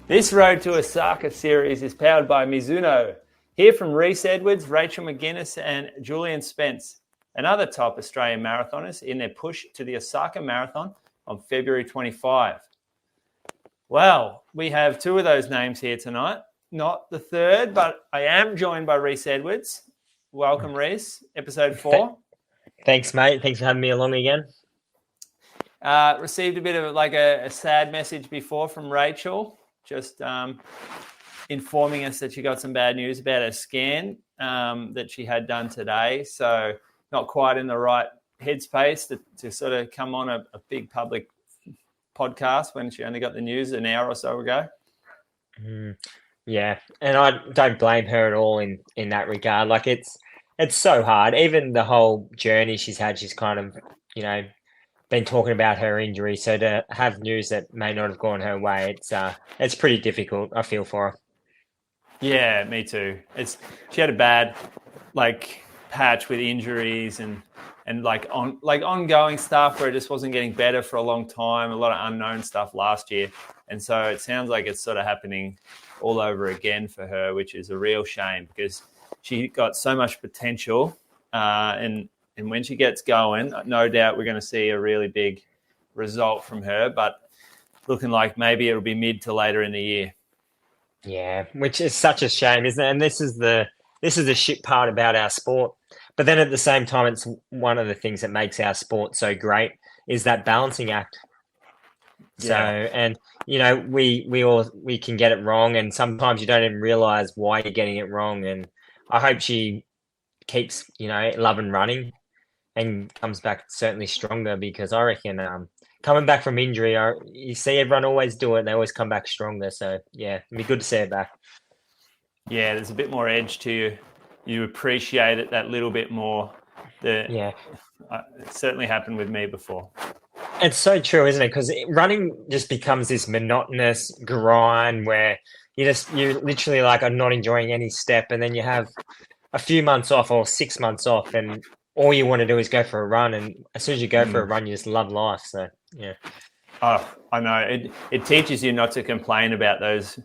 This Road to Osaka series is powered by Mizuno. Hear from Reece Edwards, Rachel McGuinness and Julian Spence, and other top Australian marathoners in their push to the Osaka Marathon on February 25. Well, we have two of those names here tonight. Not the third, but I am joined by Reece Edwards. Welcome, Reece. Episode 4. Thanks, mate. Thanks for having me along again. Received a bit of a sad message before from Rachel, just informing us that she got some bad news about her scan that she had done today. So not quite in the right headspace to sort of come on a big public podcast when she only got the news an hour or so ago. Yeah, and I don't blame her at all in that regard. Like it's so hard. Even the whole journey she's had, she's kind of, been talking about her injury. So to have news that may not have gone her way, it's pretty difficult. I feel for her. Yeah, me too. She had a bad patch with injuries and ongoing stuff where it just wasn't getting better for a long time. A lot of unknown stuff last year, and so it sounds like it's sort of happening all over again for her, which is a real shame because she got so much potential, and when she gets going, no doubt we're going to see a really big result from her. But looking like maybe it'll be mid to later in the year. Yeah, which is such a shame, isn't it? And this is the shit part about our sport. But then at the same time, it's one of the things that makes our sport so great is that balancing act. So, and we can get it wrong, and sometimes you don't even realize why you're getting it wrong. And I hope she keeps, loving running and comes back certainly stronger, because I reckon coming back from injury, you see everyone always do it and they always come back stronger. So, yeah, it'd be good to see her back. Yeah, there's a bit more edge to you. You appreciate it that little bit more. It certainly happened with me before. It's so true, isn't it? Because running just becomes this monotonous grind where you literally are not enjoying any step, and then you have a few months off or 6 months off, and all you want to do is go for a run. And as soon as you go for a run, you just love life. So, yeah. Oh, I know. It teaches you not to complain about those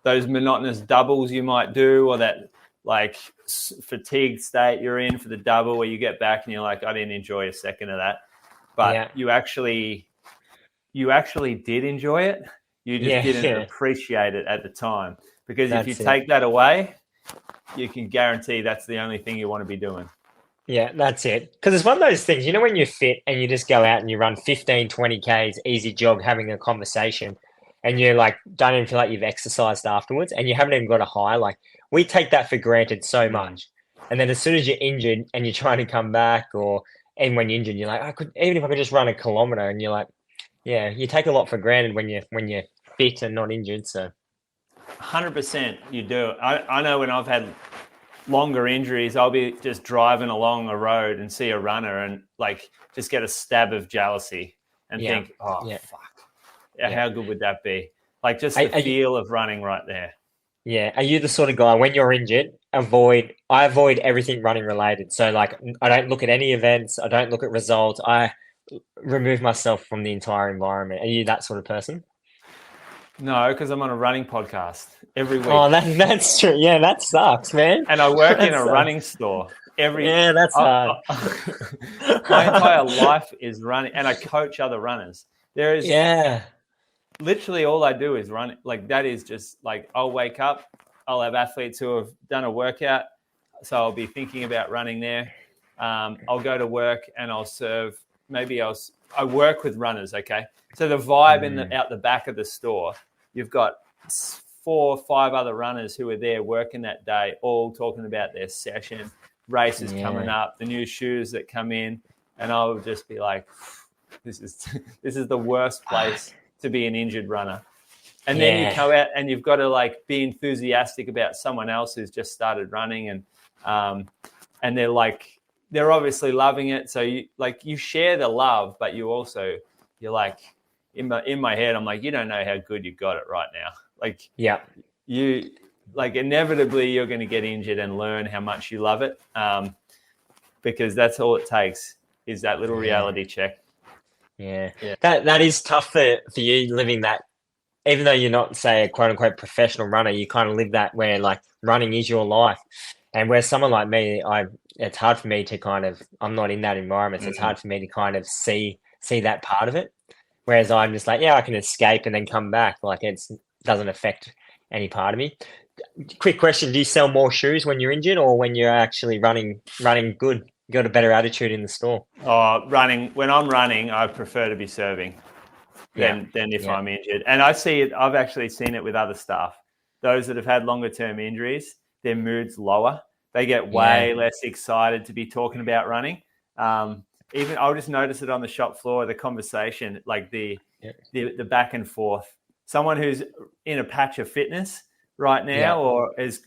monotonous doubles you might do, or that fatigued state you're in for the double where you get back and you're like, I didn't enjoy a second of that. But you actually did enjoy it. You just didn't appreciate it at the time. Because if you take that away, you can guarantee that's the only thing you want to be doing. Yeah, that's it. Because it's one of those things, when you're fit and you just go out and you run 15, 20 Ks, easy jog, having a conversation, and you're don't even feel like you've exercised afterwards, and you haven't even got a high. We take that for granted so much. And then as soon as you're injured and you're trying to come back, and when you're injured, you're like, even if I could just run a kilometer, and you're like, yeah, you take a lot for granted when you're fit and not injured. So 100% you do. I know when I've had longer injuries, I'll be just driving along a road and see a runner and just get a stab of jealousy and think, fuck. How good would that be? Just the feel of running right there. Yeah. Are you the sort of guy, when you're injured, I avoid everything running related? So I don't look at any events. I don't look at results. I remove myself from the entire environment. Are you that sort of person? No, because I'm on a running podcast every week. Oh, that's true. Yeah, that sucks, man. And I work in a running store. That's hard. My entire life is running, and I coach other runners. There is literally all I do is run. That is just I'll wake up, I'll have athletes who have done a workout, so I'll be thinking about running there. I'll go to work and I'll serve. I work with runners. Okay, so the vibe out the back of the store, you've got 4 or 5 other runners who are there working that day, all talking about their session, races coming up, the new shoes that come in, and I'll just be like, this is the worst place to be an injured runner. And then you go out and you've got to be enthusiastic about someone else who's just started running, and they're obviously loving it. So you share the love, but you're in my head, I'm like, you don't know how good you got it right now. You inevitably you're going to get injured and learn how much you love it, because that's all it takes is that little reality check. Yeah. That is tough for you living that even though you're not, say, a quote unquote professional runner, you kind of live that where like running is your life. And where someone like me, it's hard for me to kind of, I'm not in that environment, so it's hard for me to kind of see that part of it. Whereas I'm just like, yeah, I can escape and then come back. Like it doesn't affect any part of me. Quick question: do you sell more shoes when you're injured, or when you're actually running good? You got a better attitude in the store. Oh, running. When I'm running, I prefer to be serving than if I'm injured. And I see it. I've actually seen it with other staff. Those that have had longer term injuries, their mood's lower. They get way less excited to be talking about running. Even I'll just notice it on the shop floor, the conversation, like the back and forth. Someone who's in a patch of fitness right now, or is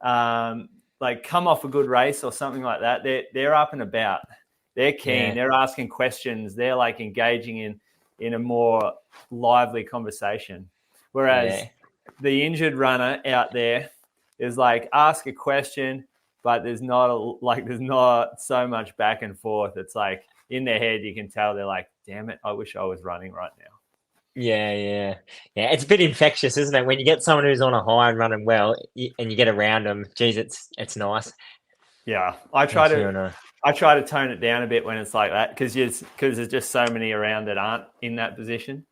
like come off a good race or something like that, they're up and about. They're keen. They're asking questions. They're like engaging in a more lively conversation. Whereas the injured runner out there is like ask a question, but there's not so much back and forth. It's like in their head you can tell they're like, damn it, I wish I was running right now. Yeah. It's a bit infectious, isn't it? When you get someone who's on a high and running well, and you get around them, geez, it's nice. Yeah, I try to tone it down a bit when it's like that because there's just so many around that aren't in that position.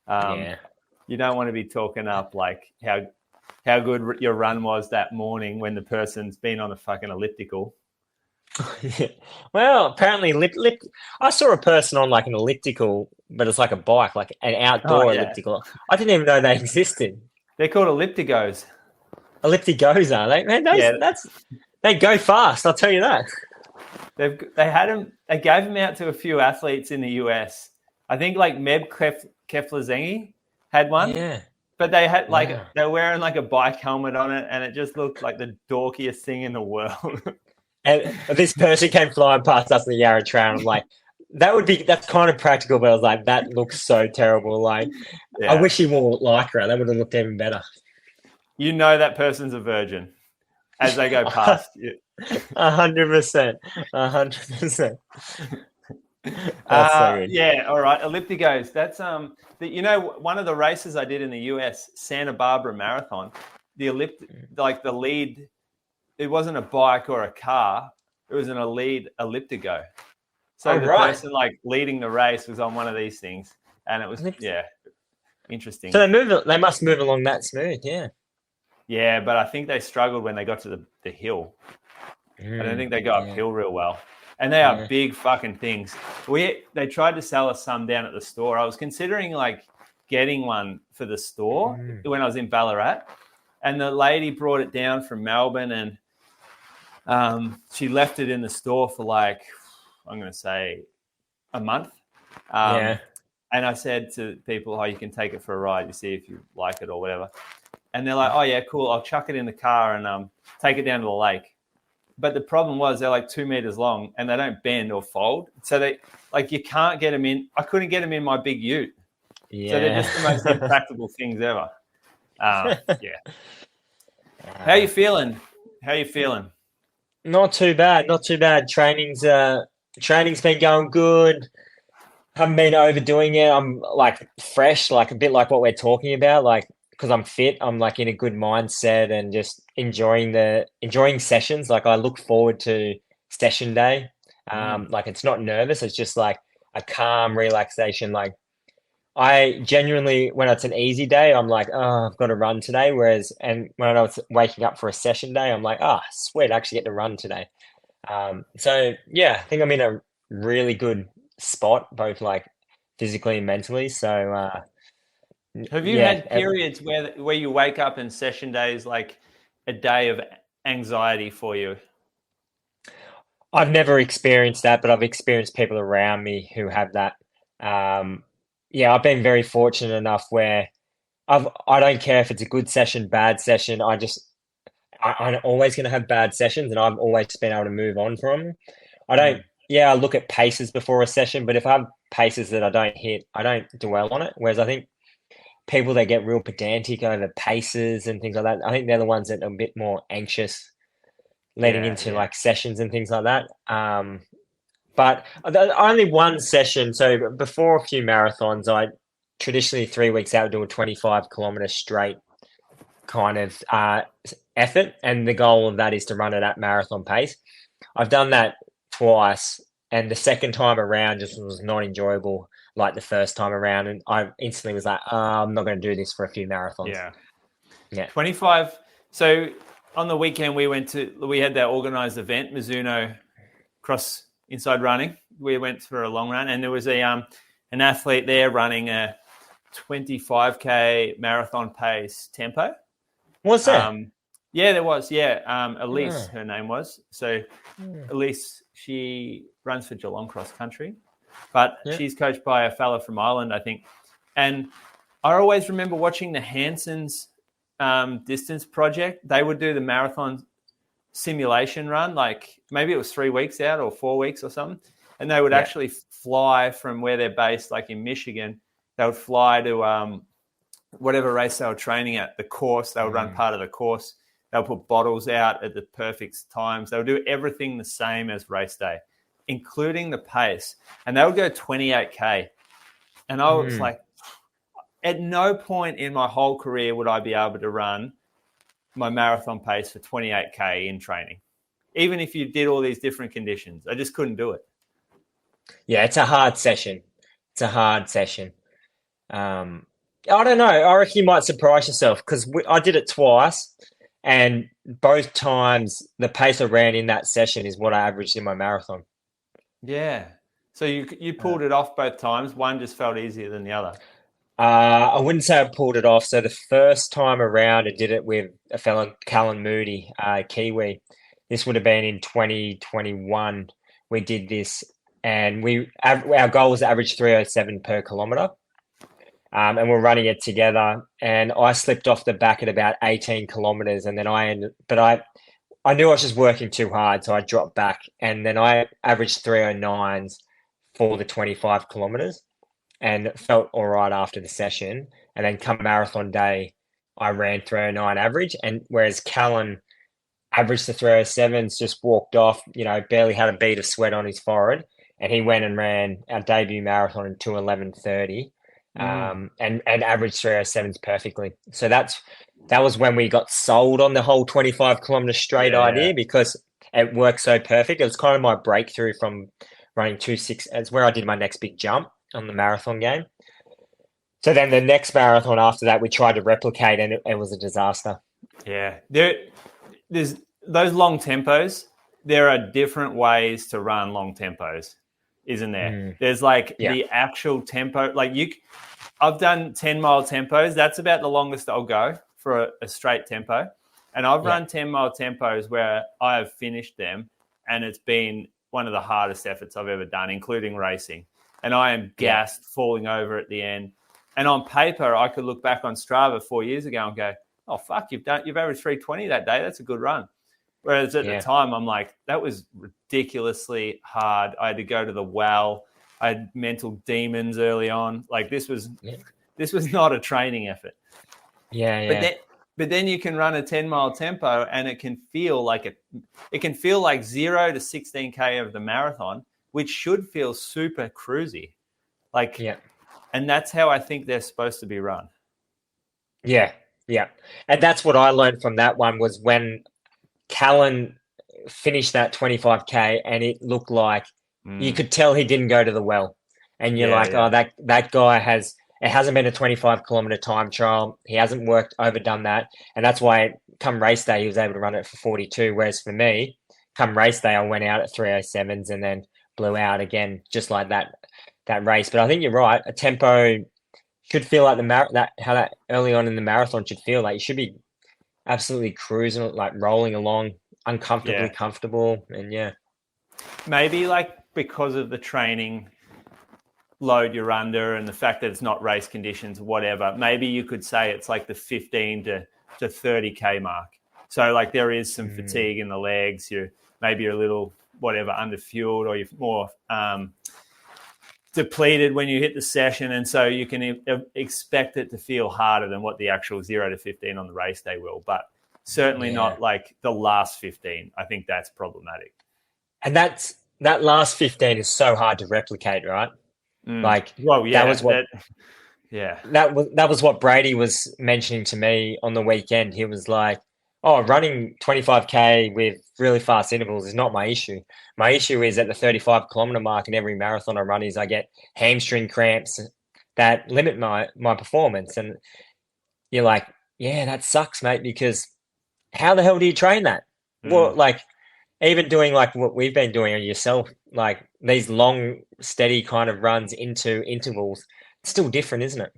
You don't want to be talking up like how good your run was that morning when the person's been on a fucking elliptical. Well, apparently, I saw a person on like an elliptical, but it's like a bike, like an outdoor elliptical. I didn't even know they existed. They're called elliptigos. Elliptigos, are they? Man, they go fast. I'll tell you that. They had them. They gave them out to a few athletes in the US. I think like Meb Keflezighi had one. Yeah. But they had they're wearing like a bike helmet on it, and it just looked like the dorkiest thing in the world. And this person came flying past us in the Yarra Trail. And I'm like, that's kind of practical, but I was like, that looks so terrible. Like, I wish he wore Lycra. That would have looked even better. You know that person's a virgin as they go past you. 100%. 100%. Yeah, all right. Elliptigos. That's one of the races I did in the US, Santa Barbara Marathon. The lead, it wasn't a bike or a car. It was an elite elliptigo. So the person like leading the race was on one of these things, and it was interesting. So they must move along that smooth, yeah. Yeah, but I think they struggled when they got to the hill. I don't think they go uphill real well. And they are big fucking things. They tried to sell us some down at the store. I was considering like getting one for the store when I was in Ballarat. And the lady brought it down from Melbourne, and she left it in the store for like, I'm going to say a month. And I said to people, you can take it for a ride. You see if you like it or whatever. And they're like, oh, yeah, cool. I'll chuck it in the car and take it down to the lake. But the problem was they're like 2 meters long and they don't bend or fold. So you can't get them in. I couldn't get them in my big ute. Yeah. So they're just the most impractical things ever. How you feeling? Not too bad. Training's been going good. Haven't been overdoing it. I'm like fresh, like a bit like what we're talking about, like because I'm fit. I'm like in a good mindset and just enjoying sessions. Like I look forward to session day. Like it's not nervous. It's just like a calm relaxation. Like I genuinely, when it's an easy day, I'm like, oh, I've got to run today. And when I was waking up for a session day, I'm like, oh, sweet, I actually get to run today. So yeah, I think I'm in a really good spot, both like physically and mentally. So, have you had periods where you wake up and session days like a day of anxiety for you? I've never experienced that, but I've experienced people around me who have that. I've been very fortunate enough where I don't care if it's a good session, bad session. I'm always going to have bad sessions, and I've always been able to move on from them. I look at paces before a session, but if I have paces that I don't hit, I don't dwell on it. Whereas I think people that get real pedantic over paces and things like that, I think they're the ones that are a bit more anxious leading into like sessions and things like that. But only one session. So before a few marathons, traditionally 3 weeks out, do a 25-kilometer straight kind of effort. And the goal of that is to run it at marathon pace. I've done that twice. And the second time around just was not enjoyable like the first time around. And I instantly was like, I'm not going to do this for a few marathons. Yeah. 25. So on the weekend, we had that organized event, Mizuno Cross Inside Running. We went for a long run, and there was an athlete there running a 25K marathon pace tempo. What's that? Yeah, there was. Yeah. Elise, her name was. So Elise, she runs for Geelong Cross Country, but she's coached by a fella from Ireland, I think. And I always remember watching the Hanson's distance project. They would do the marathon simulation run, like maybe it was 3 weeks out or 4 weeks or something. And they would actually fly from where they're based, like in Michigan. They would fly to whatever race they were training at, the course. They would run part of the course. They'll put bottles out at the perfect times. They'll do everything the same as race day, including the pace. And they would go 28K. And I was like, at no point in my whole career would I be able to run my marathon pace for 28K in training, even if you did all these different conditions. I just couldn't do it. Yeah, it's a hard session. I don't know. I reckon you might surprise yourself because I did it twice, and both times the pace I ran in that session is what I averaged in my marathon. Yeah. So you pulled it off both times. One just felt easier than the other. I wouldn't say I pulled it off. So the first time around, I did it with a fellow, Callan Moody, Kiwi. This would have been in 2021. We did this, and our goal was to average 3:07 per kilometre. And we're running it together, and I slipped off the back at about 18 kilometers, and then I knew I was just working too hard, so I dropped back, and then I averaged 3:09s for the 25 kilometers, and felt all right after the session. And then come marathon day, I ran 3:09 average, and whereas Callan averaged the 3:07s, just walked off, barely had a bead of sweat on his forehead, and he went and ran our debut marathon in 2:11:30. And averaged 3:07s perfectly. So that was when we got sold on the whole 25-kilometer straight idea, because it worked so perfect. It was kind of my breakthrough from running 2:06. It's where I did my next big jump on the marathon game. So then the next marathon after that, we tried to replicate, and it was a disaster. Yeah, there's those long tempos. There are different ways to run long tempos, isn't there? There's the actual tempo. I've done 10-mile tempos. That's about the longest I'll go for a straight tempo. And I've run 10-mile tempos where I have finished them, and it's been one of the hardest efforts I've ever done, including racing. And I am gassed, falling over at the end. And on paper, I could look back on Strava 4 years ago and go, oh, fuck, you've averaged 3:20 that day. That's a good run. Whereas at the time, I'm like, that was ridiculously hard. I had to go to the well. I had mental demons early on. This was not a training effort. But then you can run a 10-mile tempo, and it can feel like 0 to 16K of the marathon, which should feel super cruisy. And that's how I think they're supposed to be run. Yeah. And that's what I learned from that one, was when Callan finished that 25K, and it looked like you could tell he didn't go to the well. And you're oh, that guy it hasn't been a 25-kilometer time trial. He hasn't overdone that. And that's why come race day, he was able to run it for 42. Whereas for me, come race day, I went out at 3:07s and then blew out again, just like that race. But I think you're right. A tempo should feel like how that early on in the marathon should feel like. You should be absolutely cruising, rolling along, uncomfortably comfortable. And maybe because of the training load you're under and the fact that it's not race conditions, whatever, maybe you could say it's the 15 to 30K mark. So there is some fatigue in the legs. You're a little, under-fueled, or you're more depleted when you hit the session. And so you can expect it to feel harder than what the actual 0 to 15 on the race day will. But certainly not the last 15. I think that's problematic. And that last 15 is so hard to replicate, right? That was what Yeah. That was what Brady was mentioning to me on the weekend. He was like, "Oh, running 25K with really fast intervals is not my issue. My issue is at the 35-kilometer mark in every marathon I run is I get hamstring cramps that limit my performance." And you're like, "Yeah, that sucks, mate, because how the hell do you train that?" Well, like even doing like what we've been doing on yourself, like these long, steady kind of runs into intervals, it's still different, isn't it?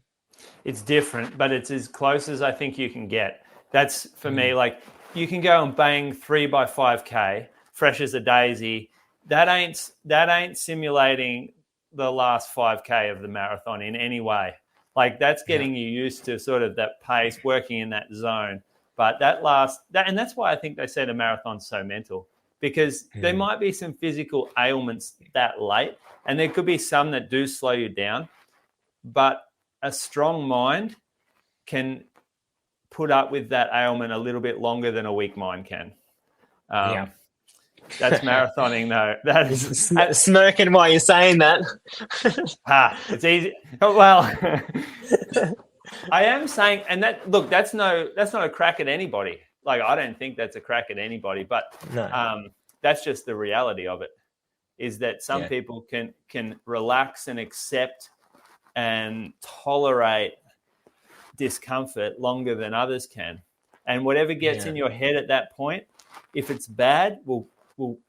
It's different, but it's as close as I think you can get. That's for me. Like you can go and bang 3x5K, fresh as a daisy. That ain't simulating the last 5K of the marathon in any way. Like that's getting you used to sort of that pace, working in that zone. But and that's why I think they say the marathon's so mental, because there might be some physical ailments that late, and there could be some that do slow you down, but a strong mind can put up with that ailment a little bit longer than a weak mind can. That's marathoning, though. That's smirking while you're saying that. It's easy. Well, I am saying, and that's not a crack at anybody. Like I don't think that's a crack at anybody, but that's just the reality of it. Is that some people can relax and accept and tolerate discomfort longer than others can, and whatever gets in your head at that point, if it's bad, will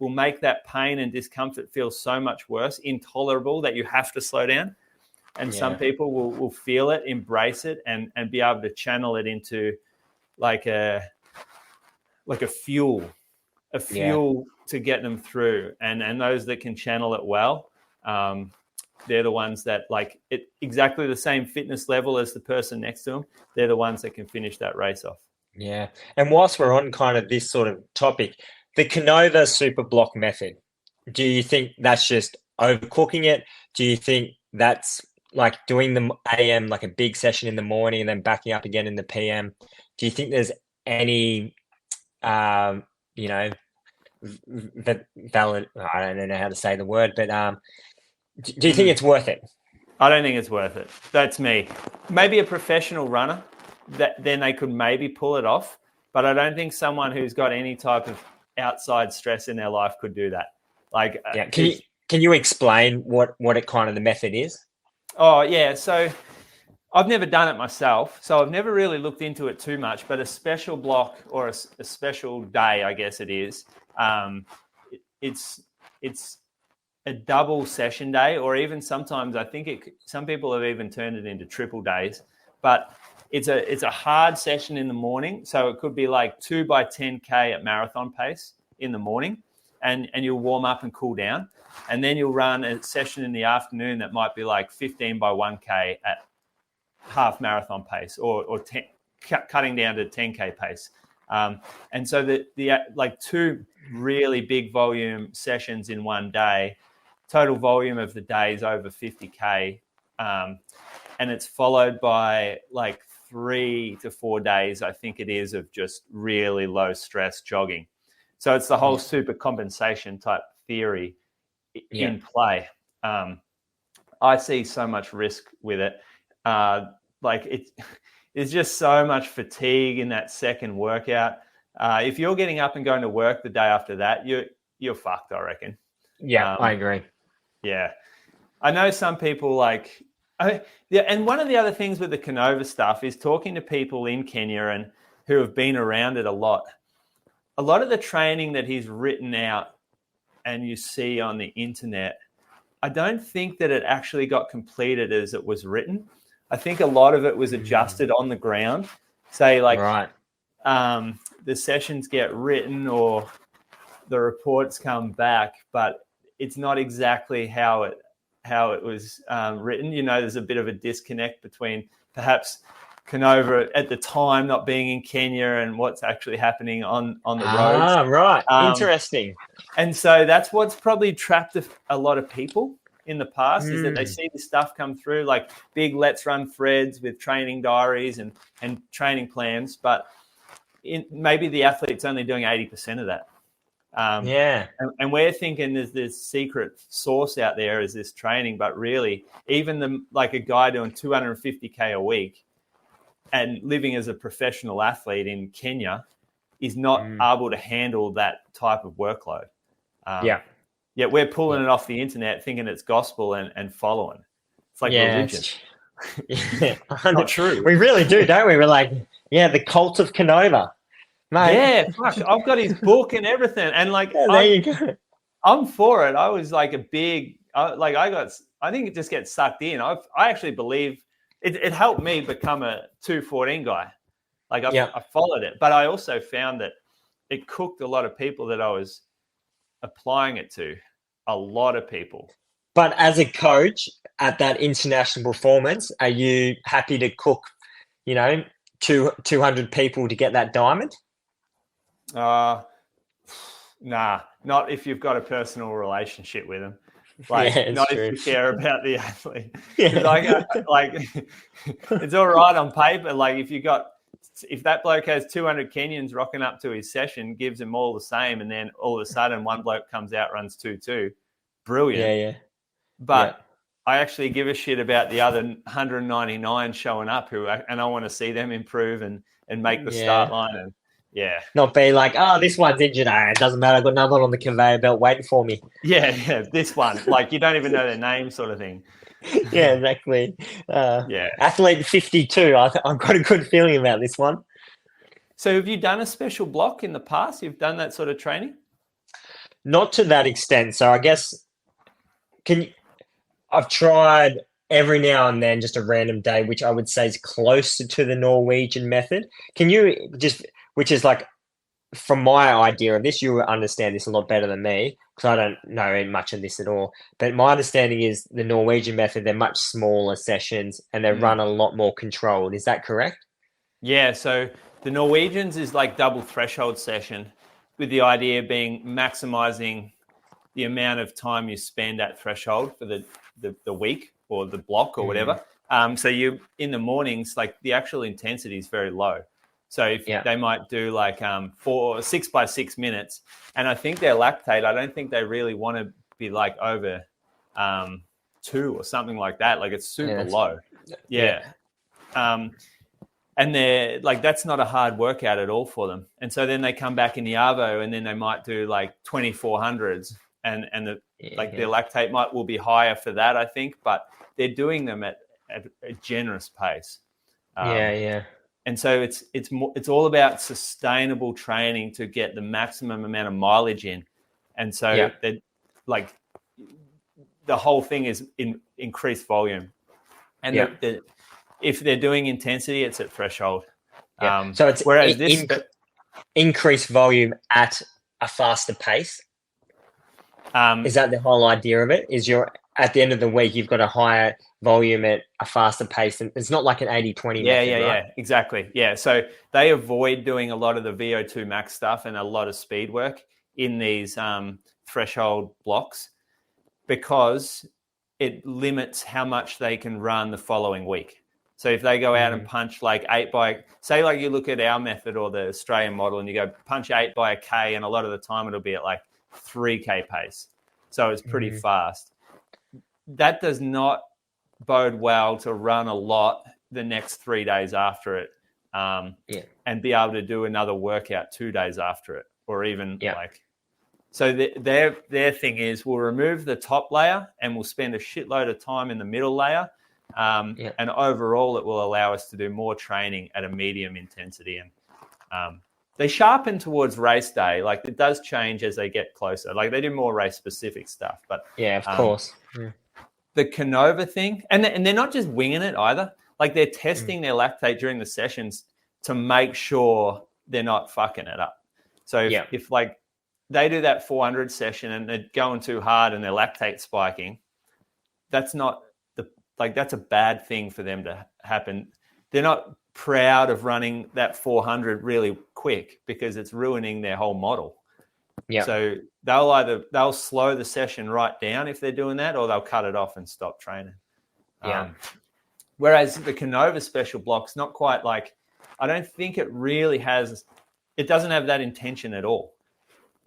make that pain and discomfort feel so much worse, intolerable, that you have to slow down. And some people will feel it, embrace it, and be able to channel it into like a fuel to get them through. And those that can channel it well, they're the ones that like it exactly the same fitness level as the person next to them. They're the ones that can finish that race off. Yeah. And whilst we're on kind of this sort of topic, the Canova super block method, do you think that's just overcooking it? Do you think that's like doing the AM, like a big session in the morning and then backing up again in the PM? Do you think there's any, valid, I don't know how to say the word, but do you think it's worth it? I don't think it's worth it. That's me. Maybe a professional runner, then they could maybe pull it off, but I don't think someone who's got any type of outside stress in their life could do that. Like, can you explain what it kind of the method is? Oh yeah, so I've never done it myself, so I've never really looked into it too much. But a special block or a special day, I guess it is. It's a double session day, or even sometimes I think some people have even turned it into triple days. But it's a hard session in the morning, so it could be like 2x10K at marathon pace in the morning, and you'll warm up and cool down, and then you'll run a session in the afternoon that might be like 15x1K at half marathon pace, or cutting down to 10K pace. And so the like two really big volume sessions in one day, total volume of the day is over 50K, and it's followed by like 3 to 4 days, I think it is, of just really low stress jogging. So it's the whole super compensation type theory in play. I see so much risk with it. There's just so much fatigue in that second workout. If you're getting up and going to work the day after that, you're fucked, I reckon. Yeah, I agree. Yeah. I know some people and one of the other things with the Canova stuff is talking to people in Kenya and who have been around it a lot. A lot of the training that he's written out and you see on the internet, I don't think that it actually got completed as it was written. I think a lot of it was adjusted on the ground. Say the sessions get written or the reports come back, but it's not exactly how it was written. There's a bit of a disconnect between perhaps Canova at the time not being in Kenya and what's actually happening on the roads. Ah, right. Interesting. And so that's what's probably trapped a lot of people in the past, is that they see this stuff come through, like big Let's Run threads with training diaries and training plans, but maybe the athlete's only doing 80% of that. And we're thinking there's this secret source out there is this training, but really even like a guy doing 250K a week and living as a professional athlete in Kenya is not able to handle that type of workload. Yet we're pulling it off the internet thinking it's gospel and following. It's like religion. Not true. We really do, don't we? We're like, the cult of Canova. Mate. Yeah, fuck. I've got his book and everything. And like, there you go. I'm for it. I was like I think it just gets sucked in. I actually believe it helped me become a 214 guy. Like I followed it, but I also found that it cooked a lot of people that I was applying it to. A lot of people. But as a coach at that international performance, are you happy to cook, 200 people to get that diamond? Nah, not if you've got a personal relationship with them. Like, not true. If you care about the athlete. It's all right on paper. Like, if that bloke has 200 Kenyans rocking up to his session, gives him all the same, and then all of a sudden one bloke comes out, runs 2:2, brilliant. But I actually give a shit about the other 199 showing up and I want to see them improve and make the start line and. Yeah. Not be like, this one's injured. It doesn't matter. I've got another one on the conveyor belt waiting for me. Yeah, this one. Like, you don't even know their name sort of thing. Yeah, exactly. Athlete 52. I've got a good feeling about this one. So have you done a special block in the past? You've done that sort of training? Not to that extent. So I guess I've tried every now and then just a random day, which I would say is closer to the Norwegian method. Can you which is like, from my idea of this, you will understand this a lot better than me because I don't know much of this at all. But my understanding is the Norwegian method, they're much smaller sessions and they run a lot more controlled. Is that correct? Yeah. So the Norwegians is like double threshold session with the idea being maximizing the amount of time you spend at threshold for the week or the block or whatever. So you in the mornings, like the actual intensity is very low. So if they might do like 6 by 6 minutes, and I think their lactate, I don't think they really want to be like over 2 or something like that. Like it's super low. And they're like, that's not a hard workout at all for them. And so then they come back in the Arvo and then they might do like 2400s and their lactate will be higher for that, I think, but they're doing them at a generous pace. And so it's all about sustainable training to get the maximum amount of mileage in. And so like the whole thing is in increased volume. And if they're doing intensity, it's at threshold. So it's whereas increased volume at a faster pace. Is that the whole idea of it? Is at the end of the week, you've got a higher volume at a faster pace. And it's not like an 80-20 method, right? Exactly. Yeah. So they avoid doing a lot of the VO2 max stuff and a lot of speed work in these threshold blocks because it limits how much they can run the following week. So if they go out and punch like say like you look at our method or the Australian model and you go punch 8 by a K, and a lot of the time it'll be at like 3K pace. So it's pretty fast. That does not bode well to run a lot the next 3 days after it and be able to do another workout 2 days after it or even so their thing is we'll remove the top layer and we'll spend a shitload of time in the middle layer and overall it will allow us to do more training at a medium intensity and they sharpen towards race day. Like it does change as they get closer. Like they do more race specific stuff, but of course. The Canova thing, and they're not just winging it either. Like they're testing their lactate during the sessions to make sure they're not fucking it up. So if like they do that 400 session and they're going too hard and their lactate spiking, that's not that's a bad thing for them to happen. They're not proud of running that 400 really quick because it's ruining their whole model. So they'll slow the session right down if they're doing that, or they'll cut it off and stop training. Whereas the Canova special block's not quite like, I don't think it really has, it doesn't have that intention at all.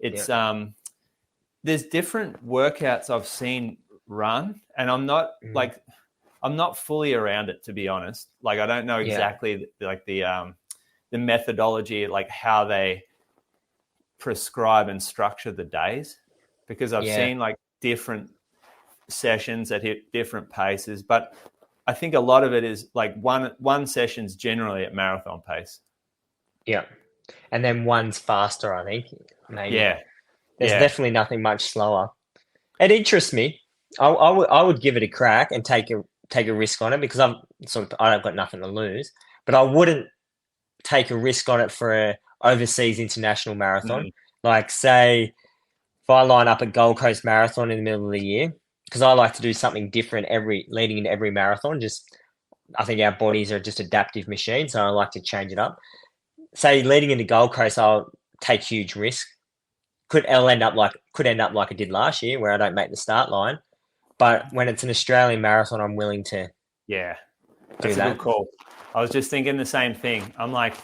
It's there's different workouts I've seen run, and I'm not I'm not fully around it, to be honest. Like, I don't know exactly like the methodology, like how they prescribe and structure the days, because I've seen like different sessions that hit different paces, but I think a lot of it is like one session's generally at marathon pace. Yeah. And then one's faster, I think. Maybe. Yeah. There's definitely nothing much slower. It interests me. I would give it a crack and take a risk on it, because I've got nothing to lose. But I wouldn't take a risk on it for a overseas international marathon. Like, say, if I line up a Gold Coast Marathon in the middle of the year, because I like to do something different leading into every marathon. I think our bodies are just adaptive machines, so I like to change it up. Say, leading into Gold Coast, I'll take huge risk. Could end up like I did last year, where I don't make the start line. But when it's an Australian marathon, I'm willing to that's a good call. I was just thinking the same thing. I'm like,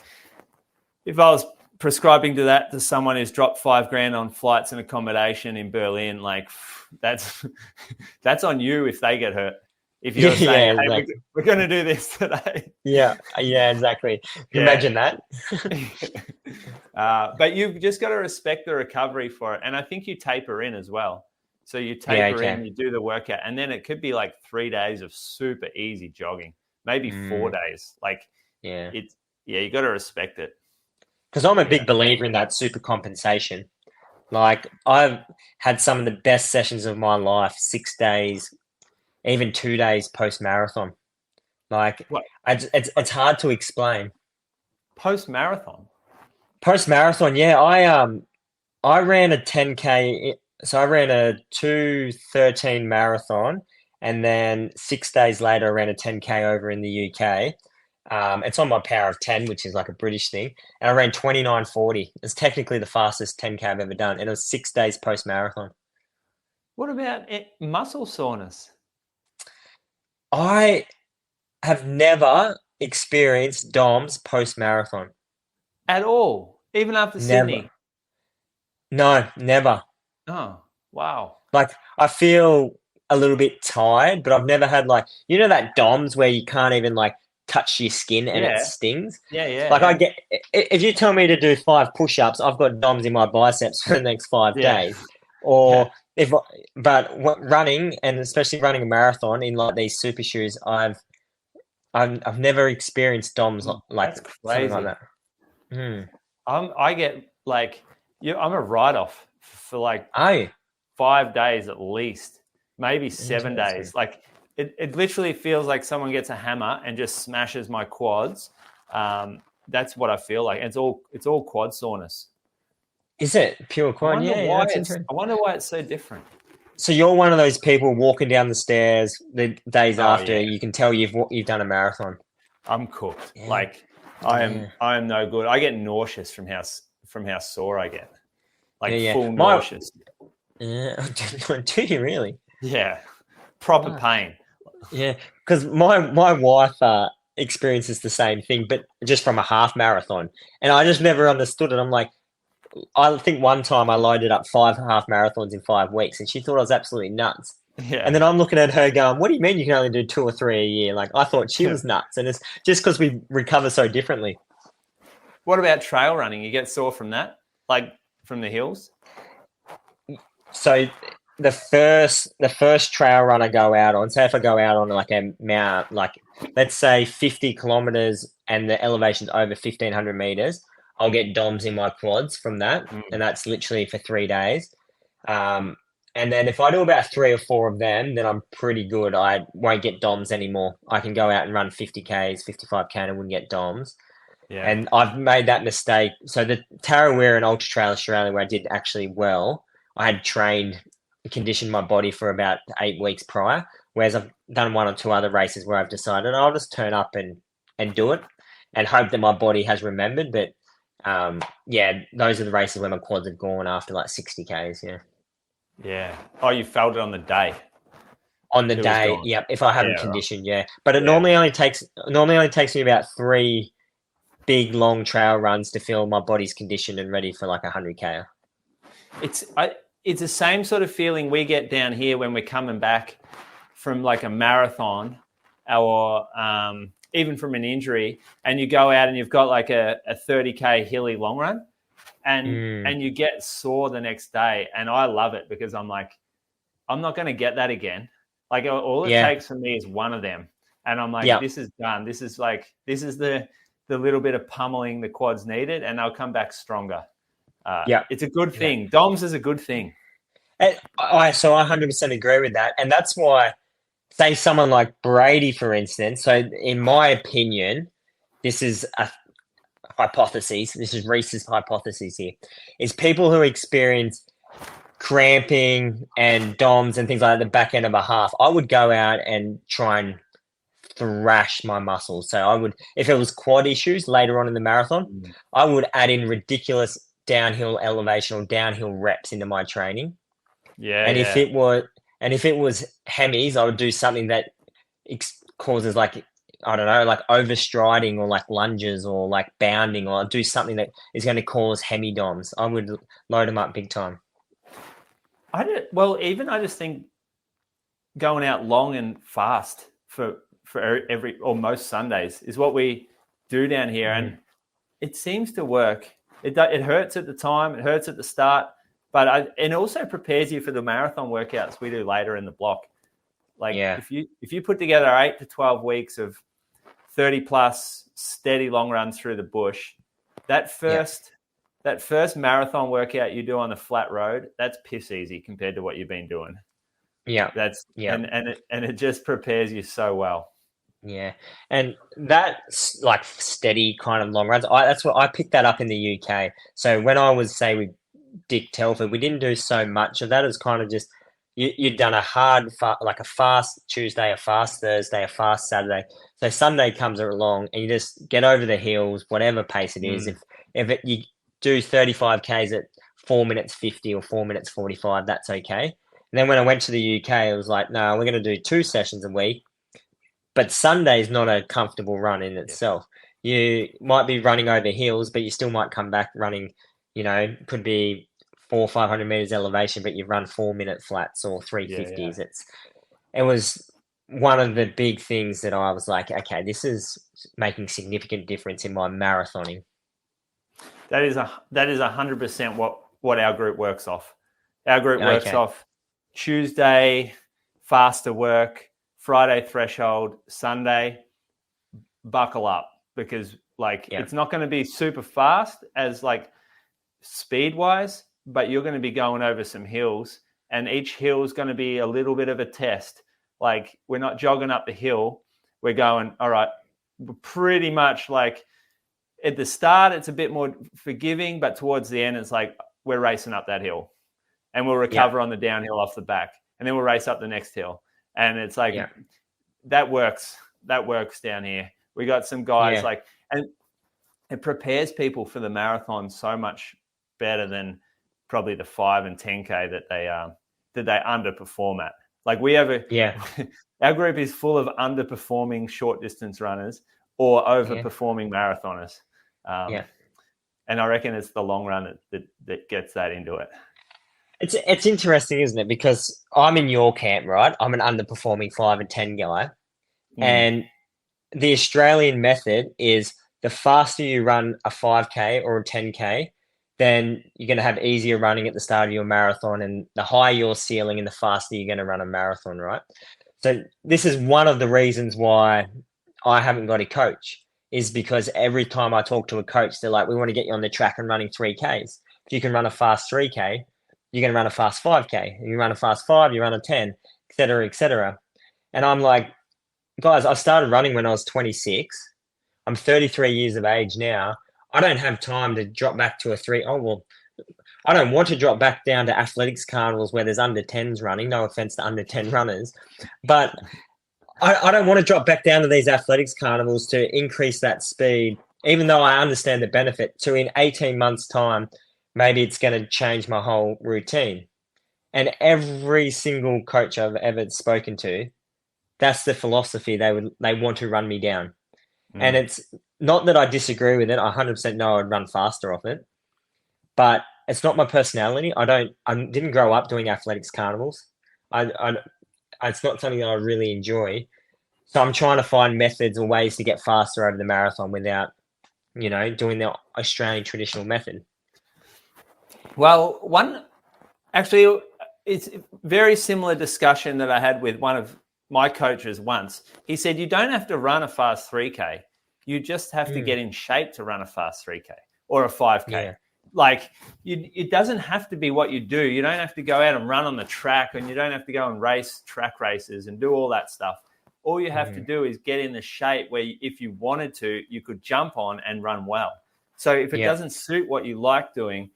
if I was prescribing to someone who's dropped $5,000 on flights and accommodation in Berlin, like, that's on you if they get hurt. If you're saying, hey, exactly, we're going to do this today. Yeah, exactly. Imagine that. But you've just got to respect the recovery for it. And I think you taper in as well. So you taper in, you do the workout, and then it could be like 3 days of super easy jogging, maybe 4 days. Like, you got to respect it. Because I'm a big believer in that super compensation. Like, I've had some of the best sessions of my life, 6 days, even 2 days post-marathon. Like, it's hard to explain. Post-marathon? Post-marathon, yeah. I ran a 10K, so I ran a 2:13 marathon, and then 6 days later I ran a 10K over in the UK. It's on my Power of 10, which is like a British thing. And I ran 29:40. It's technically the fastest 10K I've ever done. And it was 6 days post-marathon. What about muscle soreness? I have never experienced DOMS post-marathon. At all? Even after Sydney? No, never. Oh, wow. Like, I feel a little bit tired, but I've never had, like, that DOMS where you can't even, like, touch your skin and it stings. I get, if you tell me to do 5 push-ups, I've got DOMS in my biceps for the next 5 days. Or running, and especially running a marathon in like these super shoes, I've never experienced DOMS like something like that. I get like, I'm a write-off for like 5 days at least, maybe 7 days. Like, it literally feels like someone gets a hammer and just smashes my quads. That's what I feel like. And it's all quad soreness. Is it pure quad? I wonder why it's so different. So you're one of those people walking down the stairs the days after you can tell you've done a marathon. I'm cooked. Yeah. Like, I am no good. I get nauseous from how sore I get. Like, full nauseous. Yeah. Do you really? Yeah. Proper pain. Yeah, because my wife experiences the same thing, but just from a half marathon, and I just never understood it. I'm like, I think one time I loaded up 5 half marathons in 5 weeks, and she thought I was absolutely nuts. Yeah. And then I'm looking at her going, "What do you mean you can only do 2 or 3 a year?" Like, I thought she was nuts, and it's just because we recover so differently. What about trail running? You get sore from that, like from the hills? So the first trail run I go out on, say if I go out on like a mount, like let's say 50 kilometers and the elevation's over 1,500 meters, I'll get DOMS in my quads from that. And that's literally for 3 days. And then if I do about 3 or 4 of them, then I'm pretty good. I won't get DOMS anymore. I can go out and run 50Ks, 55K, and I wouldn't get DOMS. Yeah. And I've made that mistake. So the Tarawera and Ultra Trail Australia, where I did actually well, I had conditioned my body for about 8 weeks prior, whereas I've done 1 or 2 other races where I've decided I'll just turn up and do it and hope that my body has remembered. But those are the races where my quads have gone after like 60Ks. Yeah. Oh, you felt it on the day. On the day, yeah. If I haven't conditioned, But it normally only takes me about 3 big long trail runs to feel my body's conditioned and ready for like 100K. it's the same sort of feeling we get down here when we're coming back from like a marathon or even from an injury, and you go out and you've got like a 30K hilly long run, and you get sore the next day. And I love it because I'm like, I'm not going to get that again. Like all it takes for me is one of them. And I'm like, this is done. This is the little bit of pummeling the quads needed, and I'll come back stronger. It's a good thing. DOMS is a good thing. So I 100% agree with that. And that's why, say someone like Brady, for instance. So in my opinion, this is a hypothesis. This is Reece's hypothesis here, is people who experience cramping and DOMS and things like that, the back end of a half, I would go out and try and thrash my muscles. So I would, if it was quad issues later on in the marathon, I would add in ridiculous downhill elevation or downhill reps into my training. If it was hemis, I would do something that causes like, I don't know, like overstriding or like lunges or like bounding, or I'd do something that is going to cause hemi DOMs. I would load them up big time. I just think going out long and fast for every or most Sundays is what we do down here, and it seems to work. It hurts at the time, it hurts at the start, but it also prepares you for the marathon workouts we do later in the block. Like if you put together 8 to 12 weeks of 30 plus steady long runs through the bush, that first marathon workout you do on the flat road, that's piss easy compared to what you've been doing. And it just prepares you so well. Yeah, and that's like steady kind of long runs. That's what I picked that up in the UK. So when I was, say, with Dick Telford, we didn't do so much of that. It was kind of just you'd done a like a fast Tuesday, a fast Thursday, a fast Saturday. So Sunday comes along and you just get over the hills, whatever pace it is. If you do 35 Ks at 4 minutes 50 or 4 minutes 45, that's okay. And then when I went to the UK, it was like, no, we're going to do 2 sessions a week. But Sunday is not a comfortable run in itself. You might be running over hills, but you still might come back running, could be 400 or 500 meters elevation, but you run 4 minute flats or 350s. It was one of the big things that I was like, okay, this is making significant difference in my marathoning. That is 100% what our group works off. Our group works off Tuesday, faster work, Friday threshold, Sunday, buckle up, because it's not going to be super fast as like speed wise, but you're going to be going over some hills, and each hill is going to be a little bit of a test. Like we're not jogging up the hill. We're going, all right, we're pretty much like at the start, it's a bit more forgiving, but towards the end, it's like we're racing up that hill and we'll recover on the downhill off the back, and then we'll race up the next hill. And it's like, that works. That works down here. We got some guys and it prepares people for the marathon so much better than probably the 5 and 10K that they underperform at. Like we have our group is full of underperforming short distance runners or overperforming marathoners. And I reckon it's the long run that gets that into it. It's interesting, isn't it? Because I'm in your camp, right? I'm an underperforming 5 and 10 guy. And the Australian method is the faster you run a 5K or a 10K, then you're going to have easier running at the start of your marathon, and the higher your ceiling and the faster you're going to run a marathon, right? So this is one of the reasons why I haven't got a coach, is because every time I talk to a coach, they're like, we want to get you on the track and running 3Ks. If you can run a fast 3K, you're going to run a fast 5K. If you run a fast 5, you run a 10, et cetera, et cetera. And I'm like, guys, I started running when I was 26. I'm 33 years of age now. I don't have time to drop back to a 3. Oh, well, I don't want to drop back down to athletics carnivals where there's under 10s running. No offense to under 10 runners. But I don't want to drop back down to these athletics carnivals to increase that speed, even though I understand the benefit. So in 18 months' time, maybe it's going to change my whole routine. And every single coach I've ever spoken to, that's the philosophy. They want to run me down. And it's not that I disagree with it. I 100% know I'd run faster off it. But it's not my personality. I didn't grow up doing athletics carnivals. It's not something that I really enjoy. So I'm trying to find methods or ways to get faster over the marathon without, doing the Australian traditional method. Well, actually, it's a very similar discussion that I had with one of my coaches once. He said, you don't have to run a fast 3K. You just have to get in shape to run a fast 3K or a 5K. Yeah. Like, it doesn't have to be what you do. You don't have to go out and run on the track, and you don't have to go and race track races and do all that stuff. All you have to do is get in the shape where if you wanted to, you could jump on and run well. So if it doesn't suit what you like doing,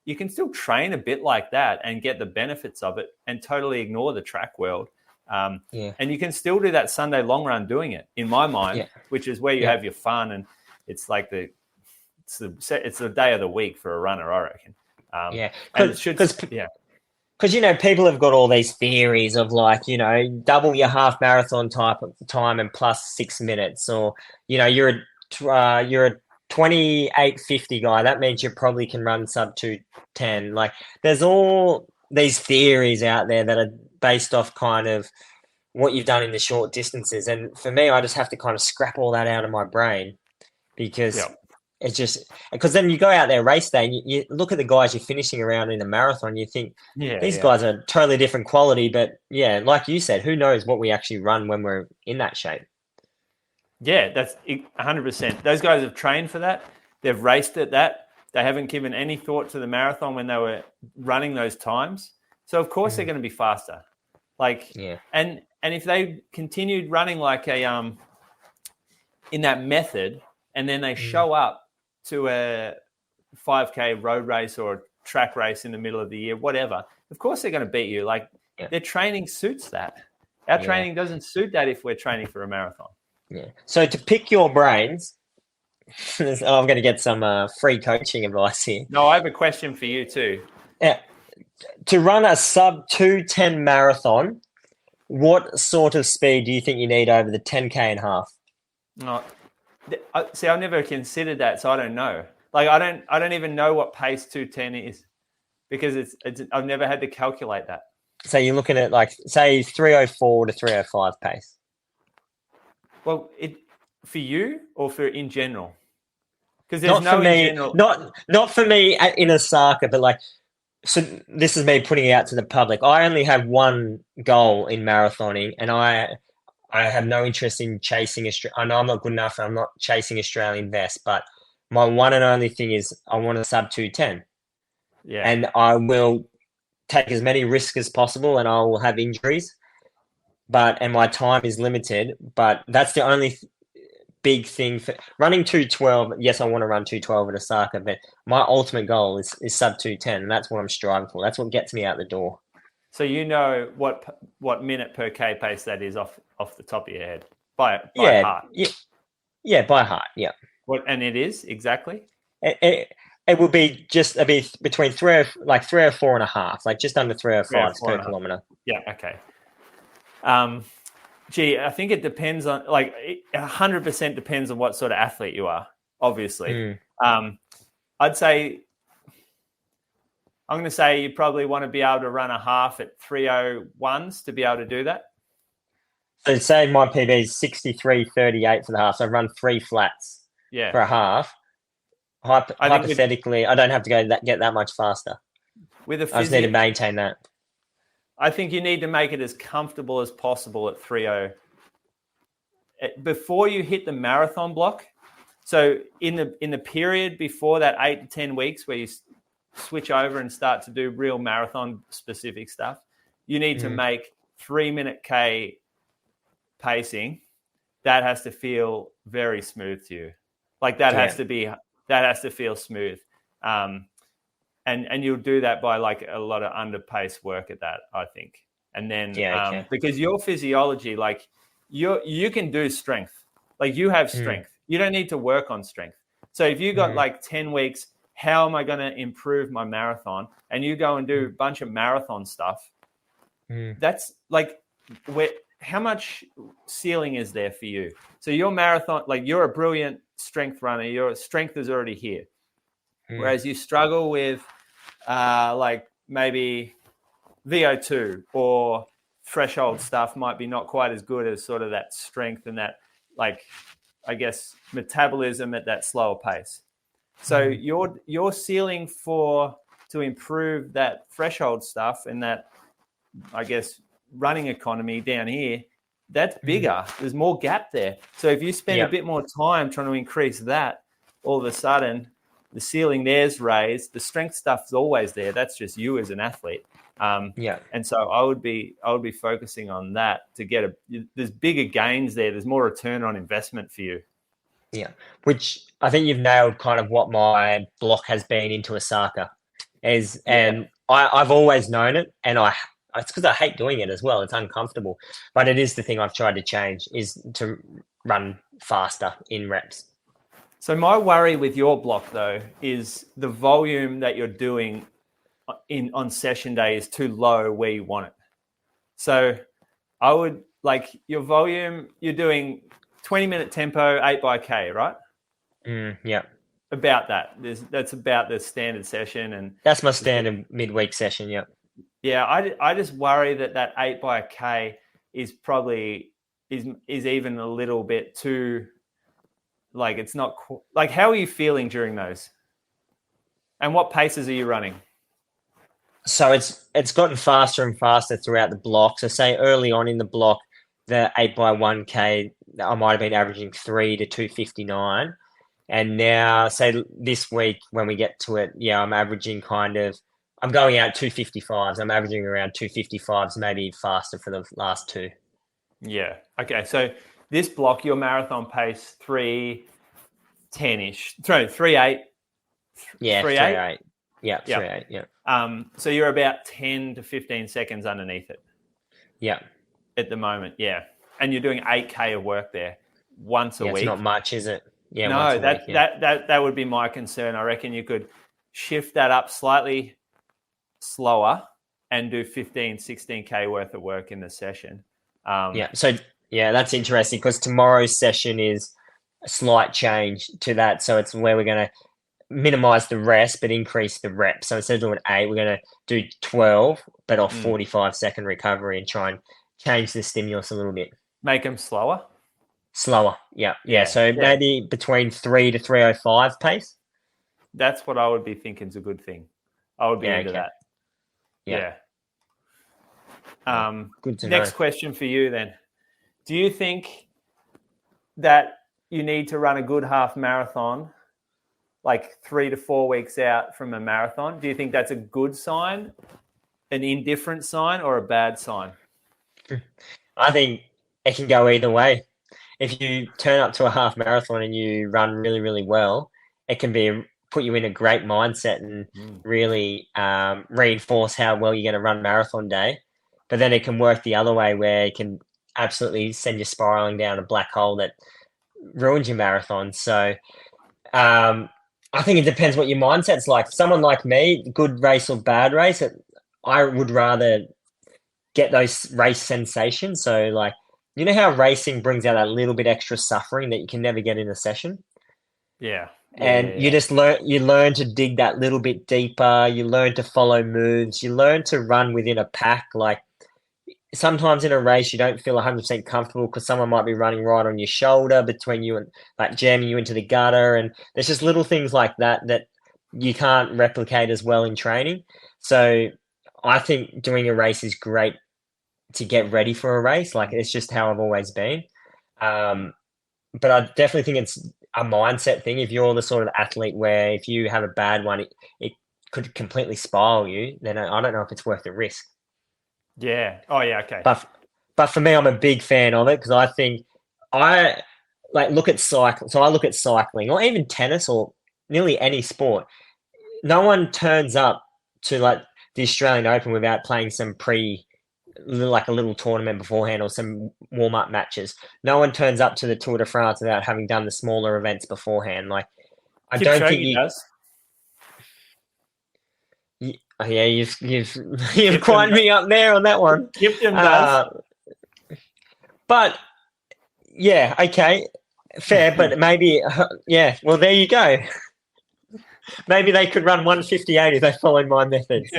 you can still train a bit like that and get the benefits of it and totally ignore the track world. And you can still do that Sunday long run doing it, in my mind, which is where you have your fun, and it's like it's the day of the week for a runner, I reckon. Because people have got all these theories of double your half marathon time and plus 6 minutes, or you're a 28:50 guy. That means you probably can run sub 2:10. Like, there's all these theories out there that are based off kind of what you've done in the short distances, and for me, I just have to kind of scrap all that out of my brain because. It's just because then you go out there race day and you look at the guys you're finishing around in a marathon, you think these guys are totally different quality. But like you said, who knows what we actually run when we're in that shape? Yeah, that's 100%. Those guys have trained for that. They've raced at that. They haven't given any thought to the marathon when they were running those times. So of course they're going to be faster. And if they continued running like in that method, and then they show up to a 5K road race or a track race in the middle of the year, whatever, of course they're going to beat you. Their training suits that. Our training doesn't suit that if we're training for a marathon. Yeah. So to pick your brains, I'm going to get some free coaching advice here. No, I have a question for you too. Yeah. To run a sub 2:10 marathon, what sort of speed do you think you need over the 10K and half? No. See, I've never considered that, so I don't know. I don't even know what pace 2:10 is because I've never had to calculate that. So you're looking at say 3:04 to 3:05 pace. Well, for you or for in general? Because there's not for me in Osaka, but so this is me putting it out to the public. I only have one goal in marathoning, and I have no interest in chasing I know I'm not good enough, and I'm not chasing Australian best, but my one and only thing is I want a sub 2:10. Yeah. And I will take as many risks as possible, and I will have injuries, and my time is limited, but that's the only big thing for running 2:12. Yes, I want to run 2:12 at Osaka, but my ultimate goal is sub 2:10, and that's what I'm striving for. That's what gets me out the door. So you know what minute per K pace that is off the top of your head by heart? Yeah, by heart, yeah. And it is exactly? It will be just between 3:04 and a half, just under 3:05 per kilometer. Yeah, okay. I think it depends on 100% depends on what sort of athlete you are, obviously. I'd say I'm going to say you probably want to be able to run a half at 3:01s to be able to do that. So say my PB is 63:38 for the half. So I've run 3 flats for a half. Hypothetically, I don't have to get that much faster. I just need to maintain that. I think you need to make it as comfortable as possible at 3:0 before you hit the marathon block. So in the period before that 8 to 10 weeks where you switch over and start to do real marathon specific stuff, you need to make 3-minute K pacing. That has to feel very smooth to you. Has to feel smooth. And you'll do that by a lot of under pace work at that, I think. And then because your physiology, you can do strength. You have strength. You don't need to work on strength. So if you got 10 weeks, how am I going to improve my marathon? And you go and do a bunch of marathon stuff. That's how much ceiling is there for you? So your marathon, you're a brilliant strength runner. Your strength is already here. Whereas you struggle with like maybe VO2 or threshold stuff might be not quite as good as sort of that strength and that, like, I guess, metabolism at that slower pace. So your ceiling to improve that threshold stuff and that, I guess, running economy down here, that's bigger. There's more gap there. So if you spend a bit more time trying to increase that, all of a sudden the ceiling there's raised. The strength stuff's always there. That's just you as an athlete. And so I would be focusing on that to get there's bigger gains there. There's more return on investment for you. Yeah, which I think you've nailed kind of what my block has been into Osaka and I've always known it, and it's because I hate doing it as well. It's uncomfortable, but it is the thing I've tried to change is to run faster in reps. So my worry with your block though is the volume that you're doing on session day is too low where you want it. So I would like your volume, you're doing 20-minute tempo, 8x K, right? Yeah. About that. That's about the standard session. And that's my standard midweek session, yeah. Yeah, I just worry that 8x K is probably is even a little bit too, like it's not, like how are you feeling during those? And what paces are you running? So it's gotten faster and faster throughout the block. So say early on in the block, the 8x1K, I might have been averaging 3 to 2:59. And now, say this week when we get to it, I'm averaging I'm going out 2:55s. I'm averaging around 2:55s, maybe faster for the last two. Yeah. Okay. So this block, your marathon pace 3:10-ish. 3:08. Yeah, 3:08. Yeah, 3:08. Yeah. So you're about 10 to 15 seconds underneath it. Yeah. At the moment, yeah. And you're doing 8K of work there once a week. It's not much, is it? Yeah. No, that would be my concern. I reckon you could shift that up slightly slower and do 15, 16K worth of work in the session. So that's interesting because tomorrow's session is a slight change to that. So it's where we're going to minimize the rest but increase the reps. So instead of doing 8, we're going to do 12 but off 45-second recovery and try and change the stimulus a little bit. Make them slower? Slower, yeah. So maybe between 3 to 3:05 pace. That's what I would be thinking is a good thing. I would be into that. Yeah. Good to Next know. question for you then. Do you think that you need to run a good half marathon like 3 to 4 weeks out from a marathon? Do you think that's a good sign, an indifferent sign, or a bad sign? I think it can go either way. If you turn up to a half marathon and you run really, really well, it can put you in a great mindset and really reinforce how well you're going to run marathon day. But then it can work the other way where it can absolutely send you spiraling down a black hole that ruins your marathon. So I think it depends what your mindset's like. Someone like me, good race or bad race, I would rather get those race sensations. So like, you know how racing brings out that little bit extra suffering that you can never get in a session? Yeah. You just learn to dig that little bit deeper. You learn to follow moves. You learn to run within a pack. Like sometimes in a race, you don't feel 100% comfortable because someone might be running right on your shoulder between you and like jamming you into the gutter. And there's just little things like that you can't replicate as well in training. So I think doing a race is great to get ready for a race. Like it's just how I've always been. But I definitely think it's a mindset thing. If you're the sort of athlete where if you have a bad one, it could completely spiral you, then I don't know if it's worth the risk. Yeah. Oh yeah. Okay. But for me, I'm a big fan of it because I think I look at cycling. So I look at cycling or even tennis or nearly any sport. No one turns up to like the Australian Open without playing some like a little tournament beforehand or some warm-up matches. No one turns up to the Tour de France without having done the smaller events beforehand. Like, I don't think he does. Yeah, you've quieted me up there on that one. Kipton does. But yeah, okay, fair. But maybe well, there you go. Maybe they could run 1:58 if they followed my methods.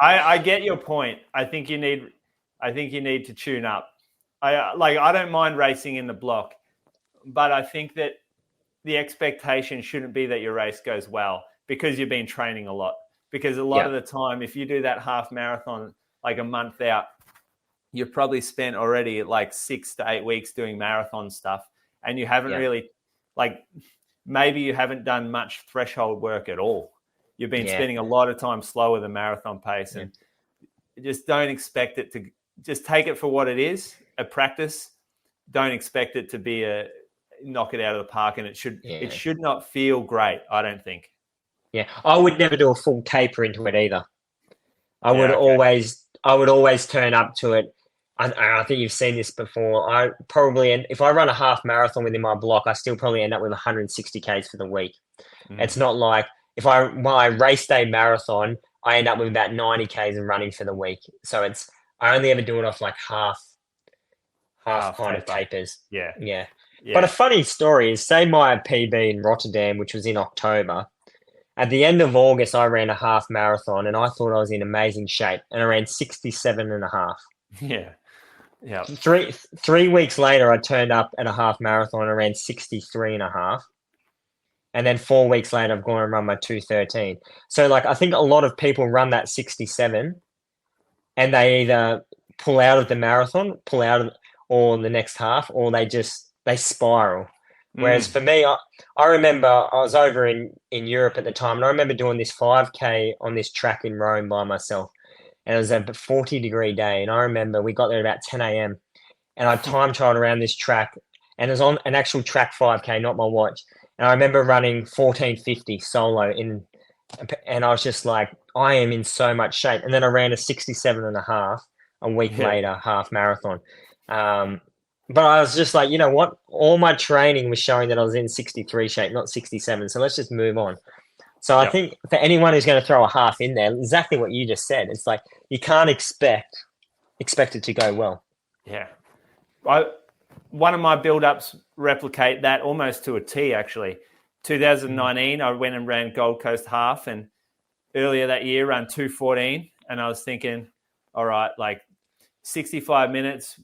I get your point. I think you need to tune up. I don't mind racing in the block, but I think that the expectation shouldn't be that your race goes well because you've been training a lot. Because a lot of the time, if you do that half marathon like a month out, you've probably spent already like 6 to 8 weeks doing marathon stuff, and you haven't really, like, maybe you haven't done much threshold work at all. You've been spending a lot of time slower than marathon pace, and just don't expect it to. Just take it for what it is, a practice. Don't expect it to be a knock it out of the park, and it should not feel great, I don't think. Yeah, I would never do a full taper into it either. I would always turn up to it. I think you've seen this before. If I run a half marathon within my block, I still probably end up with 160 Ks for the week. It's not like my race day marathon, I end up with about 90 Ks and running for the week. So I only ever do it off like half kind of tapers. Yeah. But a funny story is, say my PB in Rotterdam, which was in October. At the end of August, I ran a half marathon, and I thought I was in amazing shape, and I ran 67.5. Yeah. 3 weeks later, I turned up at a half marathon and I ran 63.5. And then 4 weeks later, I've gone and run my 2:13. So, like, I think a lot of people run that 67, and they either pull out of the marathon, or the next half, or they spiral. Whereas for me, I remember I was over in Europe at the time, and I remember doing this 5K on this track in Rome by myself. And it was a 40-degree day. And I remember we got there about 10 a.m. and I time trialed around this track. And it was on an actual track 5K, not my watch. And I remember running 14:50 solo and I was just like, I am in so much shape. And then I ran a 67.5 a week later, half marathon. But I was just like, you know what? All my training was showing that I was in 63 shape, not 67. So let's just move on. So I think for anyone who's going to throw a half in there, exactly what you just said. It's like you can't expect it to go well. Yeah. One of my build-ups replicate that almost to a T, actually. 2019, I went and ran Gold Coast half, and earlier that year ran 2:14, and I was thinking, all right, like 65 minutes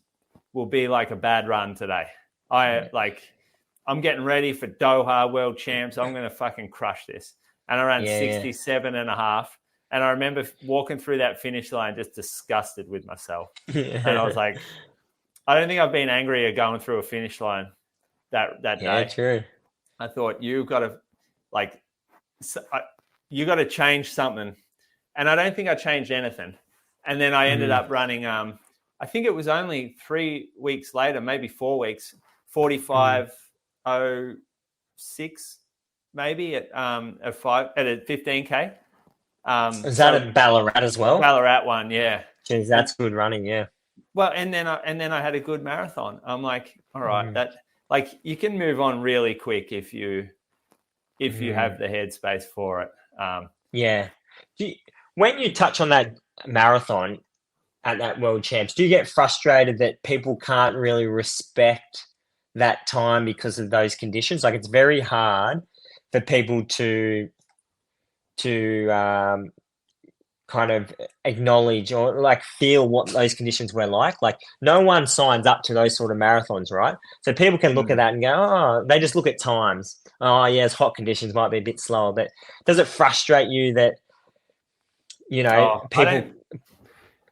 will be like a bad run today. I'm getting ready for Doha World Champs. I'm going to fucking crush this. And I ran 67.5. And I remember walking through that finish line just disgusted with myself. And I was like, I don't think I've been angrier going through a finish line that day. Yeah, true. I thought you got to change something. And I don't think I changed anything. And then I ended up running, I think it was only 3 weeks later, maybe 4 weeks, 45:06 maybe at a 15K. Is that at Ballarat as well? Ballarat one, yeah. Jeez, that's good running, yeah. Well, and then I had a good marathon. I'm like, all right, that, like, you can move on really quick if you have the headspace for it. Yeah. When you touch on that marathon at that World Champs, do you get frustrated that people can't really respect that time because of those conditions? Like, it's very hard for people to kind of acknowledge or like feel what those conditions were like. Like, no one signs up to those sort of marathons, right? So people can look at that and go, oh, they just look at times. Oh, yeah, it's hot conditions, might be a bit slower. But does it frustrate you that, you know, people...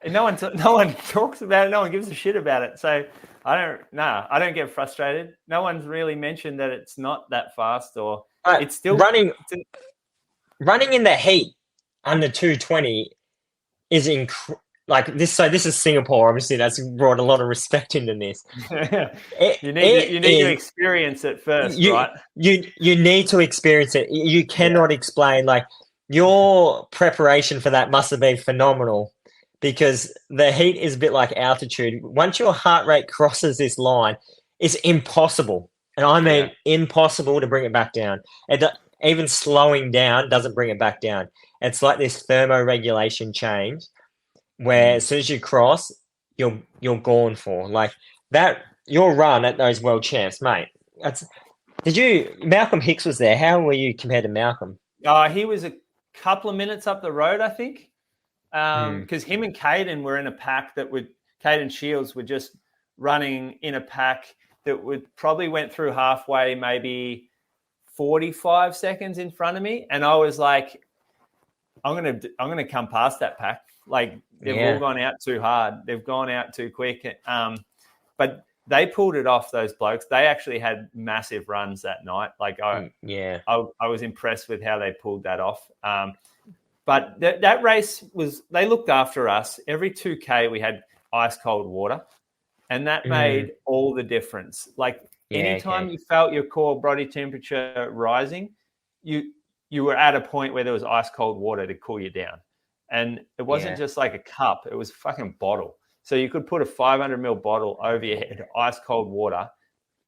No one talks about it. No one gives a shit about it. So I don't get frustrated. No one's really mentioned that it's not that fast, or it's still running in the heat under 2:20 is like this. So this is Singapore. Obviously, that's brought a lot of respect into this. You need to experience it first, right? You need to experience it. You cannot explain, like, your preparation for that must have been phenomenal. Because the heat is a bit like altitude. Once your heart rate crosses this line, it's impossible. And I mean impossible to bring it back down. Even slowing down doesn't bring it back down. It's like this thermoregulation change where as soon as you cross, you're gone for. Like that, your run at those World Champs, mate, Malcolm Hicks was there. How were you compared to Malcolm? He was a couple of minutes up the road, I think. Because him and Caden were in a pack Caden Shields were just running in a pack that probably went through halfway, maybe 45 seconds in front of me. And I was like, I'm gonna come past that pack. Like they've all gone out too hard. They've gone out too quick. But they pulled it off, those blokes. They actually had massive runs that night. Like I was impressed with how they pulled that off. But that race they looked after us. Every 2K we had ice cold water, and that made all the difference. Like anytime you felt your core body temperature rising, you were at a point where there was ice cold water to cool you down. And it wasn't just like a cup, it was a fucking bottle. So you could put a 500 ml bottle over your head, ice cold water.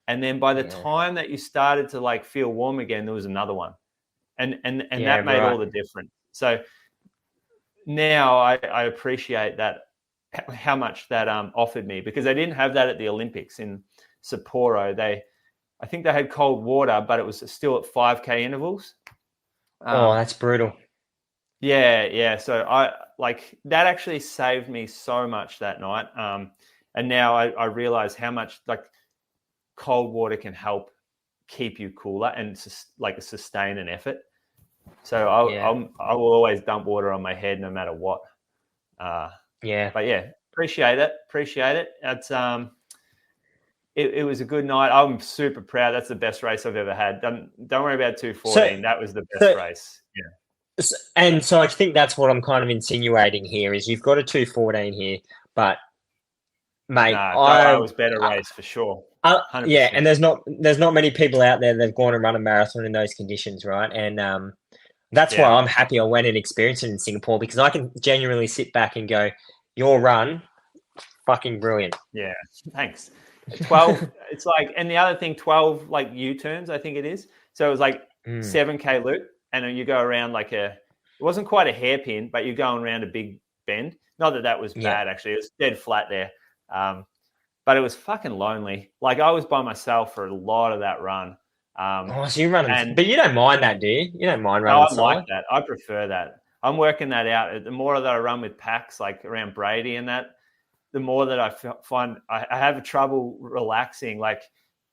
And then by the time that you started to like feel warm again, there was another one. And that made all the difference. So now I appreciate that, how much that offered me, because they didn't have that at the Olympics in Sapporo. I think they had cold water, but it was still at 5K intervals. That's brutal. Yeah. So that actually saved me so much that night. And now I realize how much like cold water can help keep you cooler and like sustain an effort. So I will always dump water on my head no matter what. But yeah, appreciate it. It's it was a good night. I'm super proud. That's the best race I've ever had. Don't worry about 2:14. That was the best race. Yeah. And so I think that's what I'm kind of insinuating here is you've got a 2:14 here, but mate, I was better race for sure. 100%. Yeah, and there's not many people out there that've gone and run a marathon in those conditions, right? And that's why I'm happy I went and experienced it in Singapore, because I can genuinely sit back and go, your run, fucking brilliant. Yeah, thanks. 12, it's like, and the other thing, 12 like U-turns, I think it is. So it was like 7K loop, and then you go around it wasn't quite a hairpin, but you're going around a big bend. Not that was bad, actually. It was dead flat there. But it was fucking lonely. Like I was by myself for a lot of that run. So you're running, but you don't mind that, do you? You don't mind running solo? I like that. I prefer that. I'm working that out. The more that I run with packs, like around Brady and that, the more that I find I have trouble relaxing. Like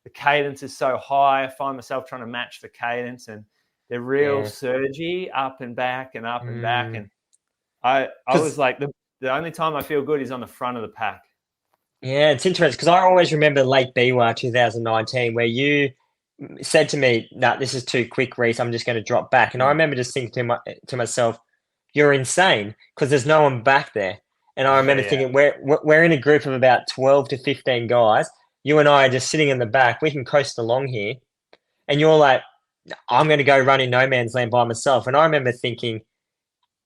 the cadence is so high. I find myself trying to match the cadence, and they're real surgy up and back and up and back. And I was like, the only time I feel good is on the front of the pack. Yeah, it's interesting because I always remember Lake Biwa 2019 where you said to me, "No, this is too quick, Reece. I'm just going to drop back." And I remember just thinking to myself, "You're insane," because there's no one back there. And I remember thinking, we're in a group of about 12 to 15 guys. You and I are just sitting in the back. We can coast along here. And you're like, I'm going to go run in no man's land by myself. And I remember thinking,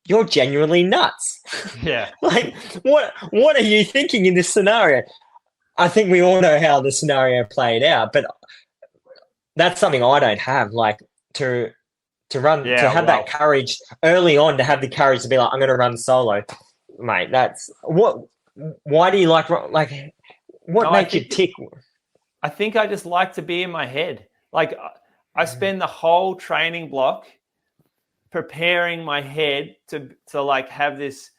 you're genuinely nuts. Yeah. Like, what are you thinking in this scenario? I think we all know how the scenario played out, but that's something I don't have, like to run, to have that courage early on, to have the courage to be like, I'm going to run solo. Mate, that's why do you like what makes you tick? I think I just like to be in my head. Like I spend the whole training block preparing my head to like have this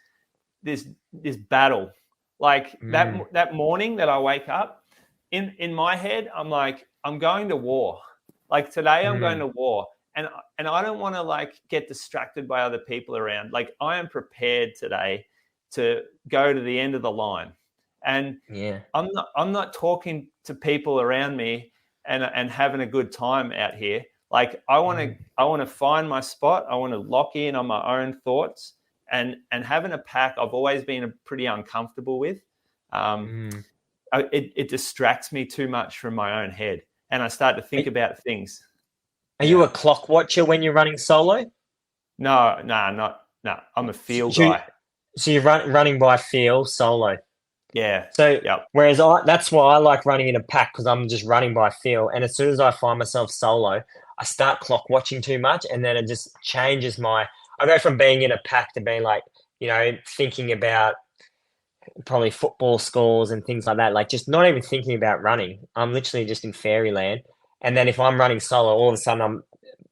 battle. Like that morning that I wake up in my head, I'm like, I'm going to war. Like today I'm going to war. And I don't want to like get distracted by other people around. Like I am prepared today to go to the end of the line. And I'm not talking to people around me and having a good time out here. Like I want to find my spot. I want to lock in on my own thoughts, and having a pack I've always been pretty uncomfortable with. It distracts me too much from my own head, and I start to think about things. Are you a clock watcher when you're running solo? No. I'm a feel guy. So you're running by feel solo. Yeah. So whereas that's why I like running in a pack, because I'm just running by feel. And as soon as I find myself solo, I start clock watching too much, and then it just changes I go from being in a pack to being like, thinking about probably football scores and things like that. Like just not even thinking about running. I'm literally just in fairyland. And then if I'm running solo, all of a sudden I'm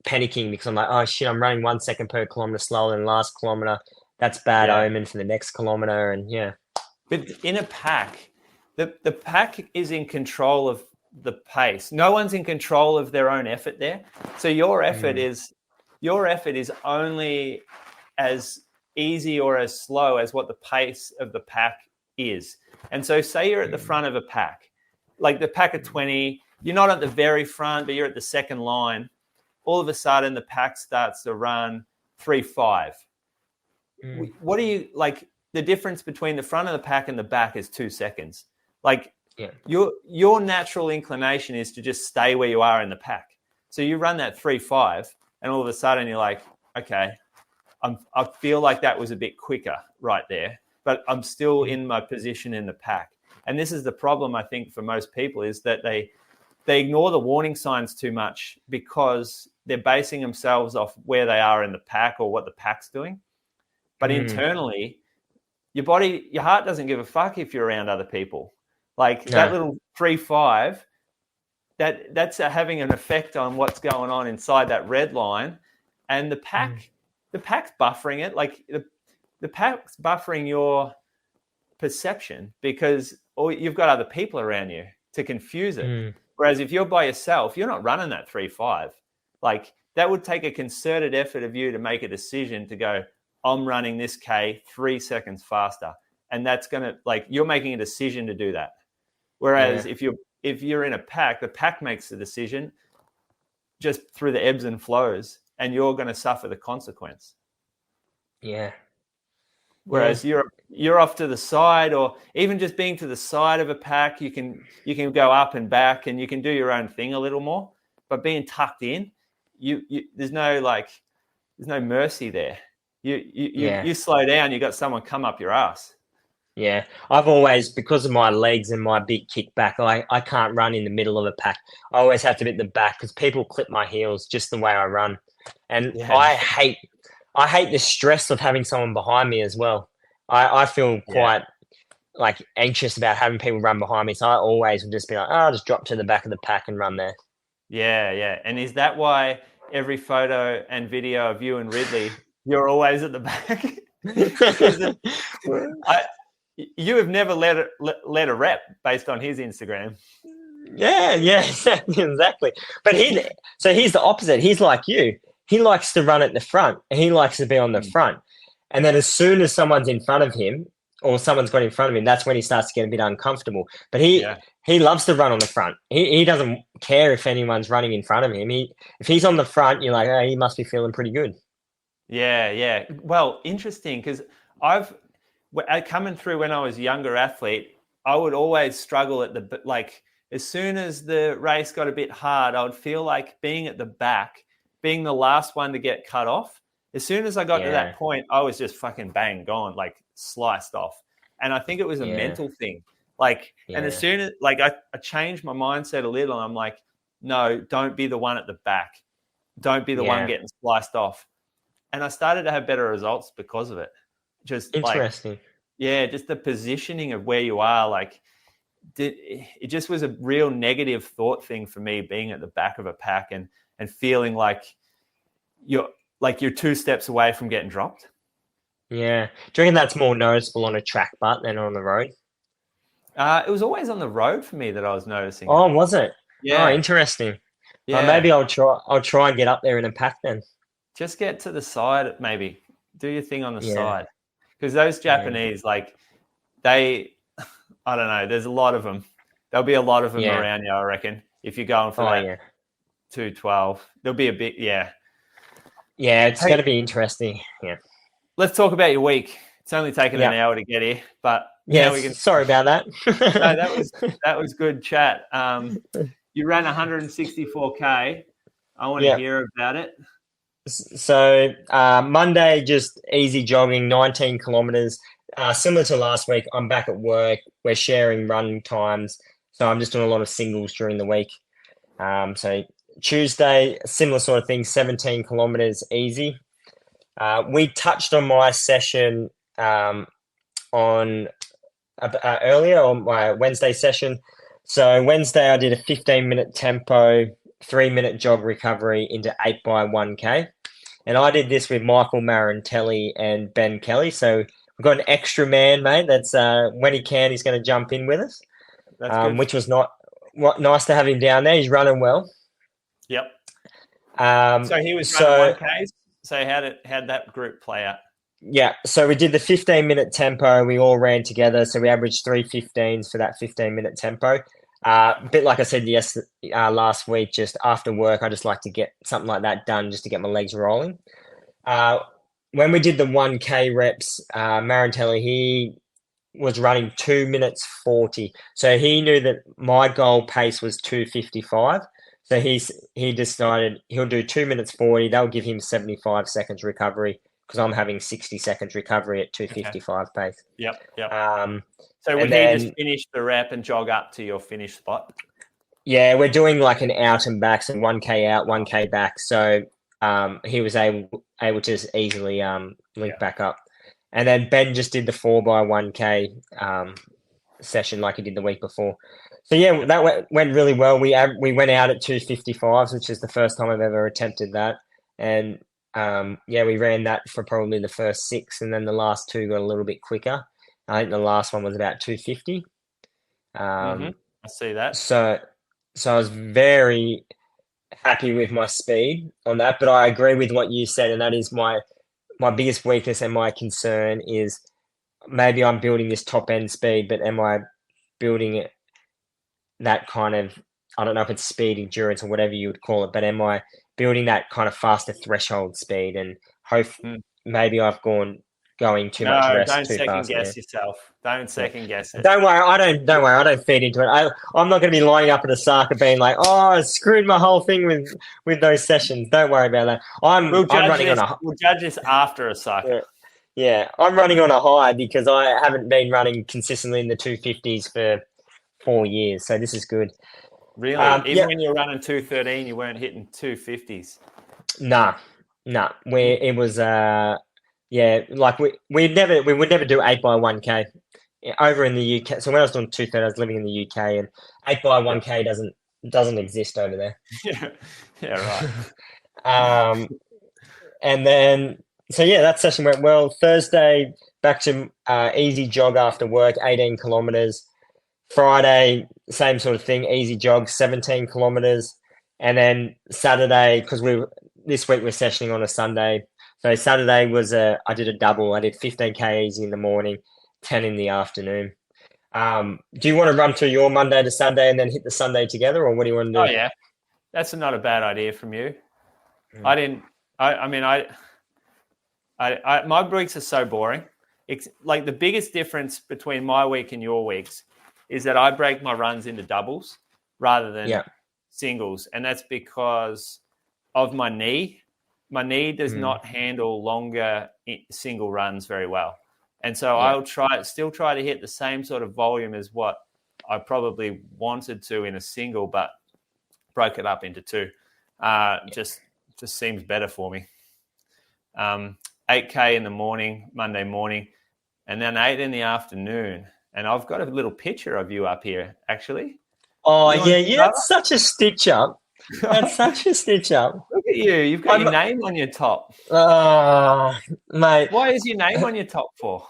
panicking because I'm like, oh shit, I'm running 1 second per kilometer slower than last kilometer. That's bad omen for the next kilometer. And But in a pack, the pack is in control of the pace. No one's in control of their own effort there. So your effort is only as easy or as slow as what the pace of the pack is. And so say you're at the front of a pack, like the pack of 20, you're not at the very front, but you're at the second line. All of a sudden the pack starts to run 3:5. What do you like? The difference between the front of the pack and the back is 2 seconds. Like your natural inclination is to just stay where you are in the pack. So you run that 3:5 and all of a sudden you're like, okay, I feel like that was a bit quicker right there, but I'm still in my position in the pack. And this is the problem, I think, for most people is that they ignore the warning signs too much because they're basing themselves off where they are in the pack or what the pack's doing. But internally, your heart doesn't give a fuck if you're around other people. Like that little 3:5, that's having an effect on what's going on inside that red line. And the pack's buffering it. Like the pack's buffering your perception because you've got other people around you to confuse it. Whereas if you're by yourself, you're not running that 3:5. Like that would take a concerted effort of you to make a decision to go, I'm running this K 3 seconds faster. And that's going to, like, you're making a decision to do that. Whereas if you're in a pack, the pack makes the decision just through the ebbs and flows, and you're going to suffer the consequence. Yeah. Whereas you're off to the side, or even just being to the side of a pack, you can go up and back, and you can do your own thing a little more. But being tucked in, there's no mercy there. You slow down, you got someone come up your ass. Yeah, I've always, because of my legs and my big kick back, I can't run in the middle of a pack. I always have to be at the back because people clip my heels just the way I run. And I hate the stress of having someone behind me as well. I feel quite like anxious about having people run behind me. So I always would just be like, I'll just drop to the back of the pack and run there. Yeah. And is that why every photo and video of you and Ridley, you're always at the back? You have never led a rep based on his Instagram. Yeah, exactly. But he's the opposite. He's like you. He likes to run at the front, and he likes to be on the front. And then as soon as someone's in front of him, or someone's got in front of him, that's when he starts to get a bit uncomfortable. But he loves to run on the front. He doesn't care if anyone's running in front of him. If he's on the front, you're like, oh, he must be feeling pretty good. Yeah. Well, interesting, because coming through when I was a younger athlete, I would always struggle at as soon as the race got a bit hard, I would feel like being at the back, being the last one to get cut off. As soon as I got to that point, I was just fucking bang, gone, like sliced off. And I think it was a mental thing. And as soon as I changed my mindset a little, and I'm like, no, don't be the one at the back. Don't be the one getting sliced off. And I started to have better results because of it. Just interesting. Just the positioning of where you are. It just was a real negative thought thing for me, being at the back of a pack and feeling like you're 2 steps away from getting dropped. Yeah. Do you reckon that's more noticeable on a track butt than on the road? It was always on the road for me that I was noticing. Oh, was it? Yeah. Oh, interesting. Yeah. Maybe I'll try and get up there in a pack then. Just get to the side, maybe. Do your thing on the side. Because those Japanese, I don't know, there's a lot of them. There'll be a lot of them around you, I reckon, if you're going for 212. There'll be a bit, Yeah, it's going to be interesting. Yeah. Let's talk about your week. It's only taken an hour to get here, but sorry about that. No, that was good chat. You ran 164K. I want to hear about it. So Monday, just easy jogging, 19 kilometers. Similar to last week, I'm back at work. We're sharing run times. So I'm just doing a lot of singles during the week. So Tuesday, similar sort of thing, 17 kilometers easy. We touched on my session earlier on my Wednesday session. So Wednesday, I did a 15-minute tempo, 3-minute jog recovery into 8x1K. And I did this with Michael Marantelli and Ben Kelly. So we've got an extra man, mate. That's when he can, he's going to jump in with us. That's good. Which was nice to have him down there. He's running well. Yep. So he was running 1Ks. So how'd that group play out? Yeah, so we did the 15-minute tempo. We all ran together, so we averaged 3:15s for that 15-minute tempo. A bit like I said last week, just after work, I just like to get something like that done just to get my legs rolling. When we did the 1K reps, Marantelli, he was running 2 minutes 40. So he knew that my goal pace was 2:55. So he decided he'll do 2 minutes 40. That'll give him 75 seconds recovery, because I'm having 60 seconds recovery at 2:55 pace. Yep. So would he just finish the rep and jog up to your finish spot? Yeah, we're doing like an out and back, so 1K out, 1K back. So he was able to just easily link back up. And then Ben just did the 4x1K session like he did the week before. So yeah, that went really well. We went out at 2:55s, which is the first time I've ever attempted that. And we ran that for probably the first 6, and then the last 2 got a little bit quicker. I think the last one was about 2:50. I see that. So I was very happy with my speed on that, but I agree with what you said, and that is my biggest weakness and my concern is maybe I'm building this top end speed, but am I building it that kind of, I don't know if it's speed endurance or whatever you would call it, but am I building that kind of faster threshold speed? And maybe I've going too much rest too fast. Don't second guess yourself. Don't second guess it. Don't worry. I don't feed into it. I'm not going to be lining up at Osaka being like, oh, I screwed my whole thing with those sessions. Don't worry about that. We'll judge this after Osaka. Yeah, I'm running on a high because I haven't been running consistently in the 250s for 4 years. So this is good. Really? Even when you were running 213, you weren't hitting 250s? Nah. It was like we would never do 8x1K over in the UK. So when I was doing 230, I was living in the UK, and 8x1K doesn't exist over there. Yeah, right. And then that session went well. Thursday, back to easy jog after work, 18 kilometers. Friday, same sort of thing, easy jog, 17 kilometers. And then Saturday, because this week we're sessioning on a Sunday. So Saturday I did a double. I did 15K easy in the morning, 10 in the afternoon. Do you want to run through your Monday to Sunday and then hit the Sunday together, or what do you want to do? Oh yeah, that's not a bad idea from you. My weeks are so boring. It's like the biggest difference between my week and your weeks is that I break my runs into doubles rather than singles, and that's because of my knee. My knee does not handle longer single runs very well. And so I'll still try to hit the same sort of volume as what I probably wanted to in a single, but broke it up into 2. Just seems better for me. 8K in the morning, Monday morning, and then 8 in the afternoon. And I've got a little picture of you up here, actually. Oh, that's such a stitch up. That's such a stitch up. Look at you. You've got your name on your top. Oh, mate. Why is your name on your top for?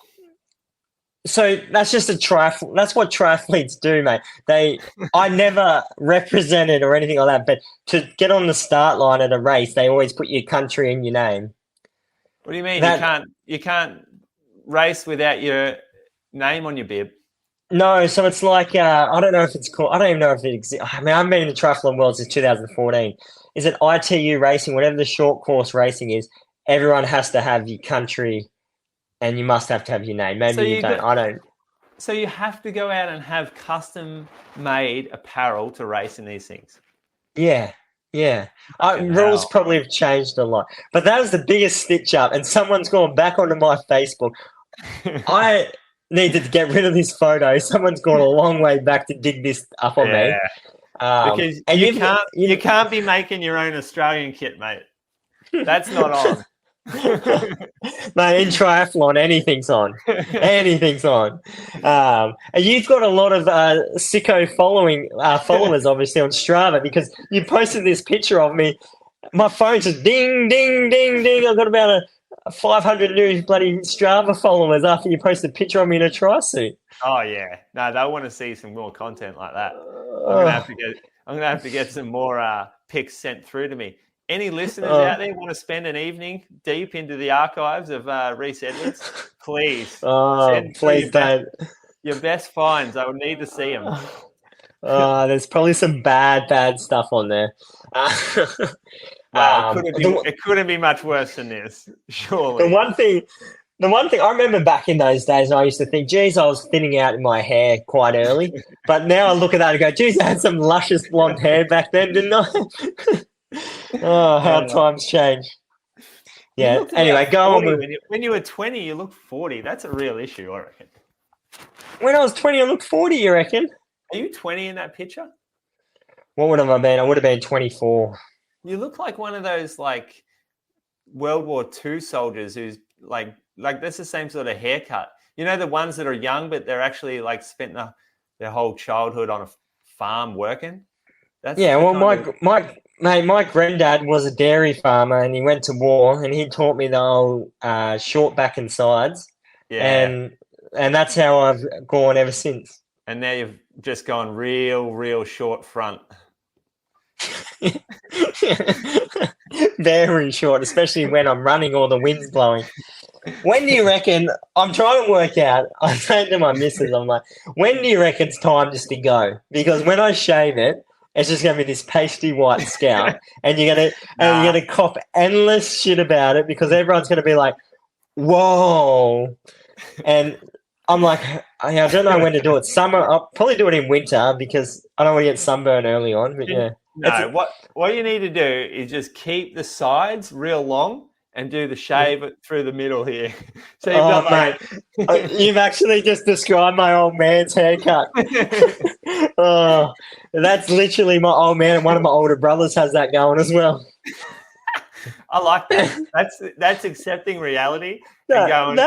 So that's just a triathlete. That's what triathletes do, mate. I never represented or anything like that, but to get on the start line at a race, they always put your country in your name. What do you mean? You can't race without your name on your bib? No, so it's like I don't know if it's called. I don't even know if it exists. I mean, I've been in the triathlon world since 2014. Is it ITU racing? Whatever the short course racing is, everyone has to have your country, and you must have to have your name. Maybe you don't. I don't. So you have to go out and have custom-made apparel to race in these things. Yeah. Rules probably have changed a lot, but that was the biggest stitch up. And someone's gone back onto my Facebook. I needed to get rid of this photo. Someone's gone a long way back to dig this up on me. Because you can't be making your own Australian kit, mate. That's not on. Mate, in triathlon, anything's on. Anything's on. And you've got a lot of sicko followers, obviously, on Strava, because you posted this picture of me. My phone says ding, ding, ding, ding. I've got about 500 new bloody Strava followers after you posted a picture of me in a tri-suit. Oh, yeah. No, they want to see some more content like that. I'm gonna have to get some more pics sent through to me. Any listeners out there want to spend an evening deep into the archives of Reece Edwards? Please. Please don't. Your best finds. I would need to see them. There's probably some bad stuff on there. Well, it couldn't be much worse than this, surely. The one thing I remember back in those days, I used to think, geez, I was thinning out in my hair quite early. But now I look at that and go, geez, I had some luscious blonde hair back then, didn't I? How times change. Yeah. Anyway, go on. When you were 20, you looked 40. That's a real issue, I reckon. When I was 20, I looked 40, you reckon? Are you 20 in that picture? What would I been? I would have been 24. You look like one of those like World War II soldiers who's like that's the same sort of haircut. You know, the ones that are young, but they're actually like spent their whole childhood on a farm working. My granddad was a dairy farmer and he went to war and he taught me the old short back and sides. Yeah. And that's how I've gone ever since. And now you've just gone real short front. Very short, especially when I'm running or the wind's blowing. When do you reckon, I'm trying to work out, I'm saying to my missus, I'm like, when do you reckon it's time just to go? Because when I shave it, it's just going to be this pasty white scalp and you're going to cop endless shit about it because everyone's going to be like, whoa. And I'm like, I don't know when to do it. Summer, I'll probably do it in winter because I don't want to get sunburn early on. But yeah. No, what you need to do is just keep the sides real long and do the shave through the middle here. So mate, you've actually just described my old man's haircut. That's literally my old man, and one of my older brothers has that going as well. I like that. That's accepting reality and going,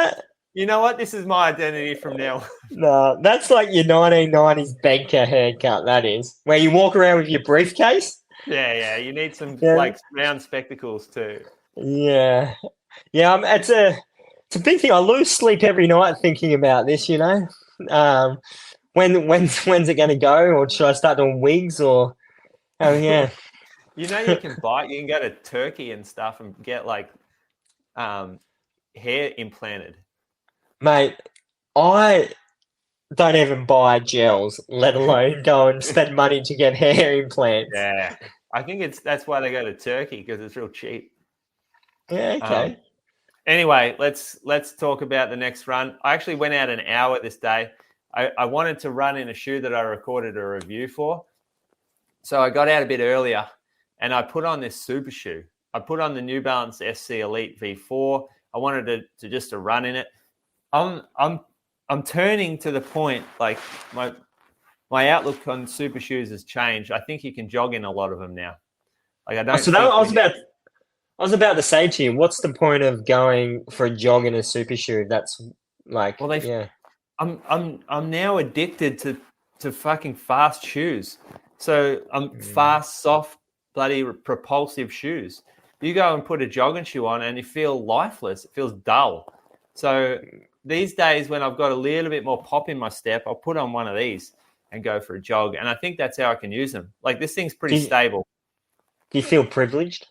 you know what? This is my identity from now. No, that's like your 1990s banker haircut, that is. Where you walk around with your briefcase. Yeah. You need some like round spectacles too. Yeah. It's a big thing. I lose sleep every night thinking about this, you know. When's it going to go, or should I start doing wigs, or yeah. You know, you can go to Turkey and stuff and get like hair implanted. Mate, I don't even buy gels, let alone go and spend money to get hair implants. Yeah, I think that's why they go to Turkey, because it's real cheap. Yeah, okay. Anyway, let's talk about the next run. I actually went out an hour this day. I wanted to run in a shoe that I recorded a review for. So I got out a bit earlier and I put on this super shoe. I put on the New Balance SC Elite V4. I wanted to run in it. I'm turning to the point, like my outlook on super shoes has changed. I think you can jog in a lot of them now. Like I was about to say to you, what's the point of going for a jog in a super shoe? That's like, I'm now addicted to fucking fast shoes. So I'm fast, soft, bloody propulsive shoes. You go and put a jogging shoe on and you feel lifeless. It feels dull. So these days when I've got a little bit more pop in my step, I'll put on one of these and go for a jog. And I think that's how I can use them. Like, this thing's pretty stable. Do you feel privileged?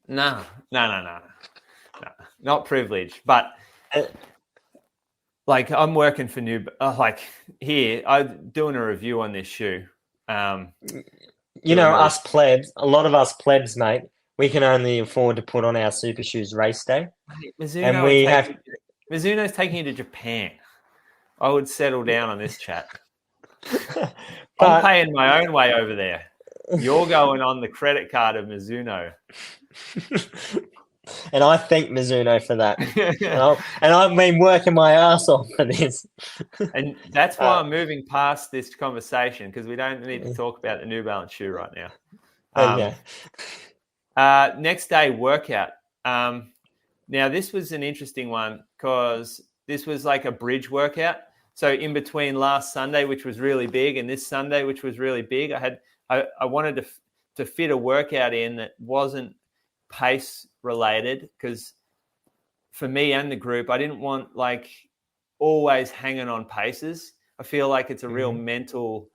No, not privileged. But like, I'm working for here, I'm doing a review on this shoe. Us plebs, a lot of us plebs, mate, we can only afford to put on our super shoes race day. Mizuno's taking you to Japan. I would settle down on this chat. I'm paying my own way over there. You're going on the credit card of Mizuno. And I thank Mizuno for that. and I've been working my ass off for this. And that's why I'm moving past this conversation, because we don't need to talk about the New Balance shoe right now. Next day workout. Now, this was an interesting one because this was like a bridge workout. So in between last Sunday, which was really big, and this Sunday, which was really big, I wanted to fit a workout in that wasn't pace related, because for me and the group, I didn't want like always hanging on paces. I feel like it's a real mental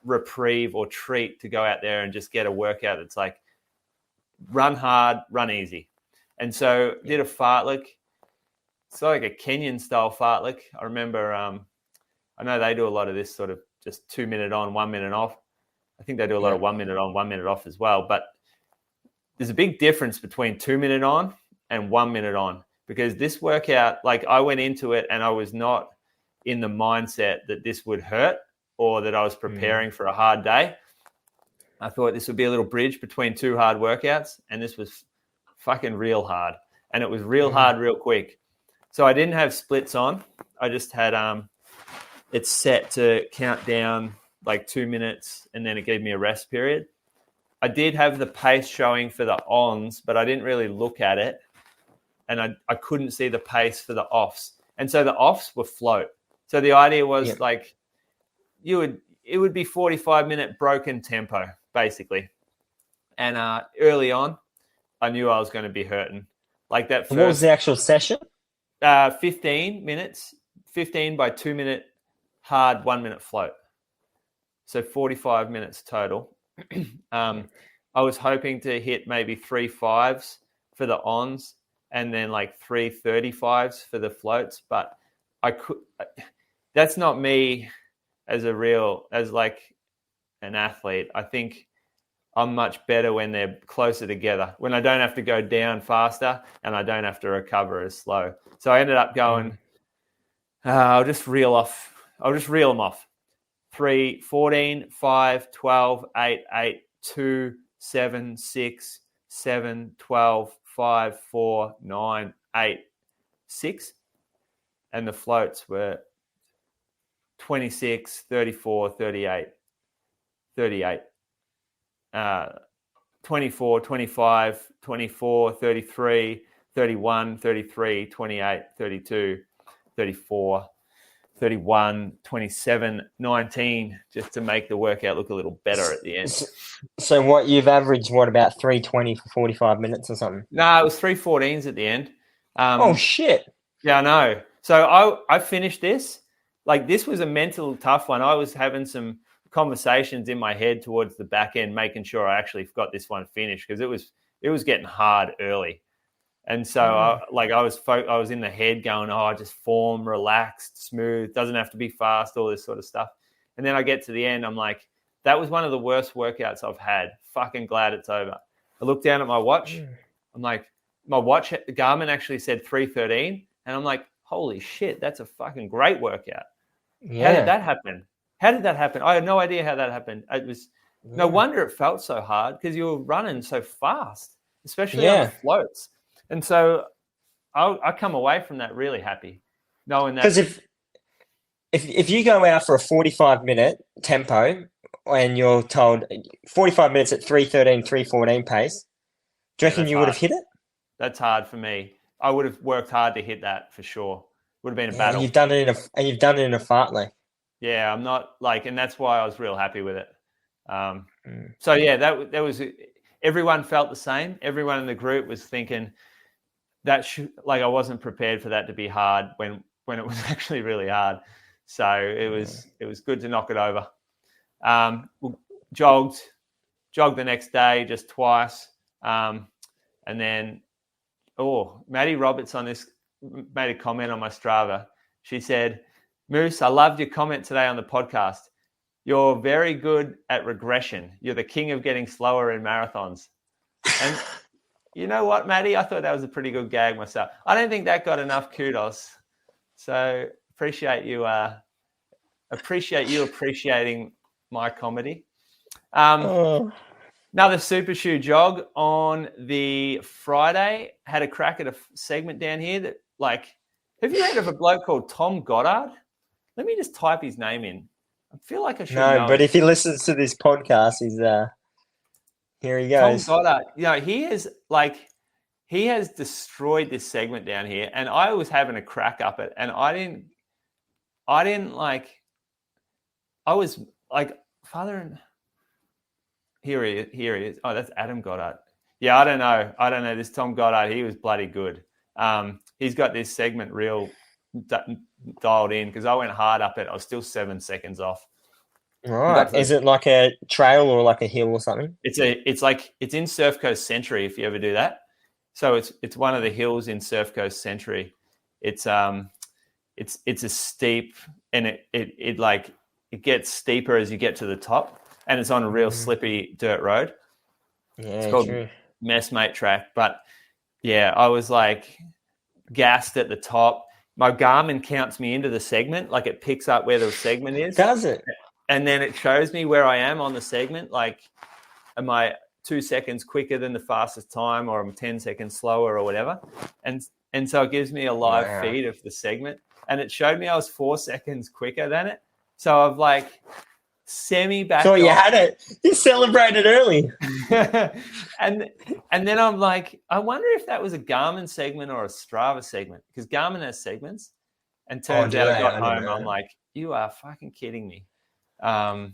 reprieve or treat to go out there and just get a workout that's like run hard, run easy. And so did a fartlek. It's like a Kenyan style fartlek. I remember, I know they do a lot of this sort of just 2 minute on, 1 minute off. I think they do a lot of 1 minute on, 1 minute off as well. But there's a big difference between 2 minute on and 1 minute on, because this workout, like I went into it and I was not in the mindset that this would hurt or that I was preparing for a hard day. I thought this would be a little bridge between two hard workouts, and this was fucking real hard. And it was real hard, real quick. So I didn't have splits on. I just had it set to count down like 2 minutes, and then it gave me a rest period. I did have the pace showing for the ons, but I didn't really look at it. And I couldn't see the pace for the offs. And so the offs were float. So the idea was like it would be 45-minute broken tempo, basically. And early on, I knew I was going to be hurting. Like that first, what was the actual session? 15 minutes, 15 by 2 minute hard, 1 minute float. So 45 minutes total. I was hoping to hit maybe 3 5s for the ons and then like 3 35s for the floats. But that's not me as like an athlete. I think I'm much better when they're closer together, when I don't have to go down faster and I don't have to recover as slow. So I ended up going, I'll just reel them off. 3, 14, 5, 12, 8, 8, 2, 7, 6, 7, 12, 5, 4, 9, 8, 6. And the floats were 26, 34, 38, 38. 24, 25, 24, 33, 31, 33, 28, 32, 34, 31, 27, 19, just to make the workout look a little better at the end. So what you've averaged, about 320 for 45 minutes or something? No, it was 314s at the end. Oh, shit. Yeah, I know. So I finished this. Like, this was a mental tough one. I was having some conversations in my head towards the back end, making sure I actually got this one finished, because it was getting hard early. And so I was in the head going, just form, relaxed, smooth, doesn't have to be fast, all this sort of stuff. And then I get to the end, I'm like, that was one of the worst workouts I've had. Fucking glad it's over. I look down at my watch. I'm like, my watch, the Garmin actually said 3:13. And I'm like, holy shit, that's a fucking great workout. Yeah. How did that happen? I had no idea how that happened. It was no wonder it felt so hard, because you were running so fast, especially on the floats. And so I come away from that really happy, knowing that. Because if you go out for a 45-minute tempo and you're told 45 minutes at 3:13, 3:14 pace, do you reckon you would have hit it? That's hard for me. I would have worked hard to hit that for sure. Would have been a battle. And you've done it in a fartlek. Yeah, I'm not and that's why I was real happy with it. So yeah, that was, everyone felt the same. Everyone in the group was thinking that I wasn't prepared for that to be hard when it was actually really hard. So it was good to knock it over. Jogged the next day just twice. And then, Maddie Roberts on this made a comment on my Strava. She said, Moose, I loved your comment today on the podcast. You're very good at regression. You're the king of getting slower in marathons. And you know what, Maddie? I thought that was a pretty good gag myself. I don't think that got enough kudos. So appreciate you appreciating my comedy. Another super shoe jog on the Friday. Had a crack at a segment down here that, have you heard of a bloke called Tom Goddard? Let me just type his name in. I feel like I should know. No, but if he listens to this podcast, he's here he goes. Tom Goddard. He is he has destroyed this segment down here, and I was having a crack up it, and I didn't like. I was like, father, and here he is. Oh, that's Adam Goddard. Yeah, I don't know. This Tom Goddard, he was bloody good. He's got this segment real dialed in because I went hard up it. I was still 7 seconds off. Right. Is it like a trail or like a hill or something? It's in Surf Coast Century if you ever do that. So it's one of the hills in Surf Coast Century. It's a steep, and it gets steeper as you get to the top, and it's on a real slippy dirt road. Yeah, it's called Messmate Track. But yeah, I was like gassed at the top. My Garmin counts me into the segment, like it picks up where the segment is. Does it? And then it shows me where I am on the segment. Like, am I 2 seconds quicker than the fastest time, or I'm 10 seconds slower, or whatever? And so it gives me a live feed of the segment, and it showed me I was 4 seconds quicker than it. So I've like semi-backed So you off. had it. You celebrated early. and then I'm like, I wonder if that was a Garmin segment or a Strava segment, because Garmin has segments. And turns out I got home, I'm like, you are fucking kidding me. And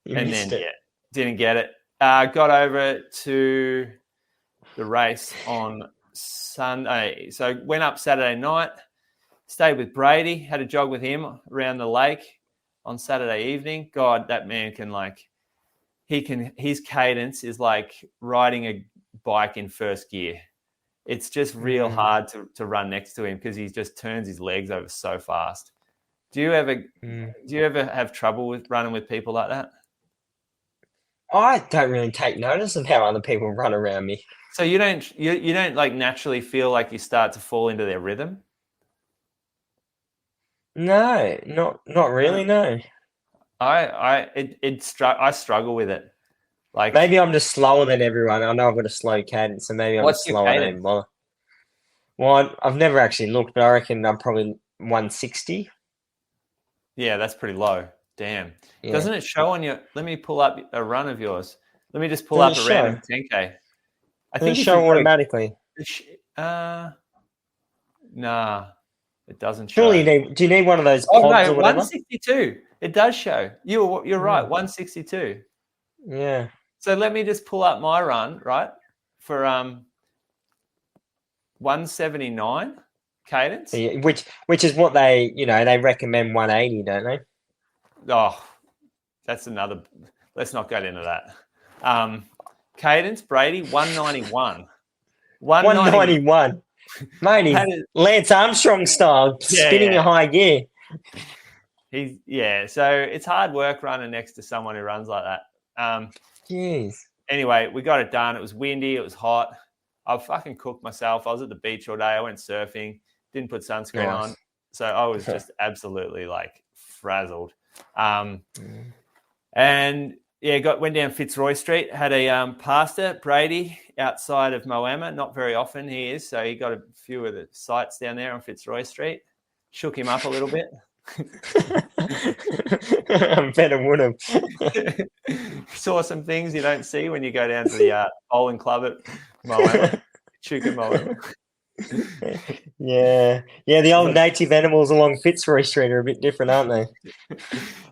then didn't get it. Got over to the race on Sunday. So went up Saturday night, stayed with Brady, had a jog with him around the lake on Saturday evening. God, that man can his cadence is like riding a bike in first gear. It's just real hard to run next to him because he just turns his legs over so fast. Do you ever have trouble with running with people like that? I don't really take notice of how other people run around me. So you don't like naturally feel like you start to fall into their rhythm? No, not really. No. I struggle with it. Like, maybe I'm just slower than everyone. I know I've got a slow cadence, so maybe I'm slower than everyone. Well, I've never actually looked, but I reckon I'm probably 160. Yeah, that's pretty low. Damn. Yeah. Doesn't it show on your... Let me pull up a run of yours. Let me just pull up a random 10K. I think it show automatically. Nah, it doesn't show. Surely do you need one of those pods or whatever? 162. It does show. You're right, 162. Yeah. So let me just pull up my run, right, for 179 cadence. Yeah, which is what they recommend 180, don't they? Oh, that's another. Let's not get into that. Cadence, Brady, 191. 191. Mate, Lance Armstrong style, spinning a high gear. So it's hard work running next to someone who runs like that. Jeez. Anyway, we got it done. It was windy. It was hot. I fucking cooked myself. I was at the beach all day. I went surfing. Didn't put sunscreen on. So I was just absolutely like frazzled. And went down Fitzroy Street. Had a pastor, Brady, outside of Moama. Not very often he is. So he got a few of the sights down there on Fitzroy Street. Shook him up a little bit. I bet it would have. Saw some things you don't see when you go down to the bowling club at Moama. Chuka Moama. Yeah. The old native animals along Fitzroy Street are a bit different, aren't they?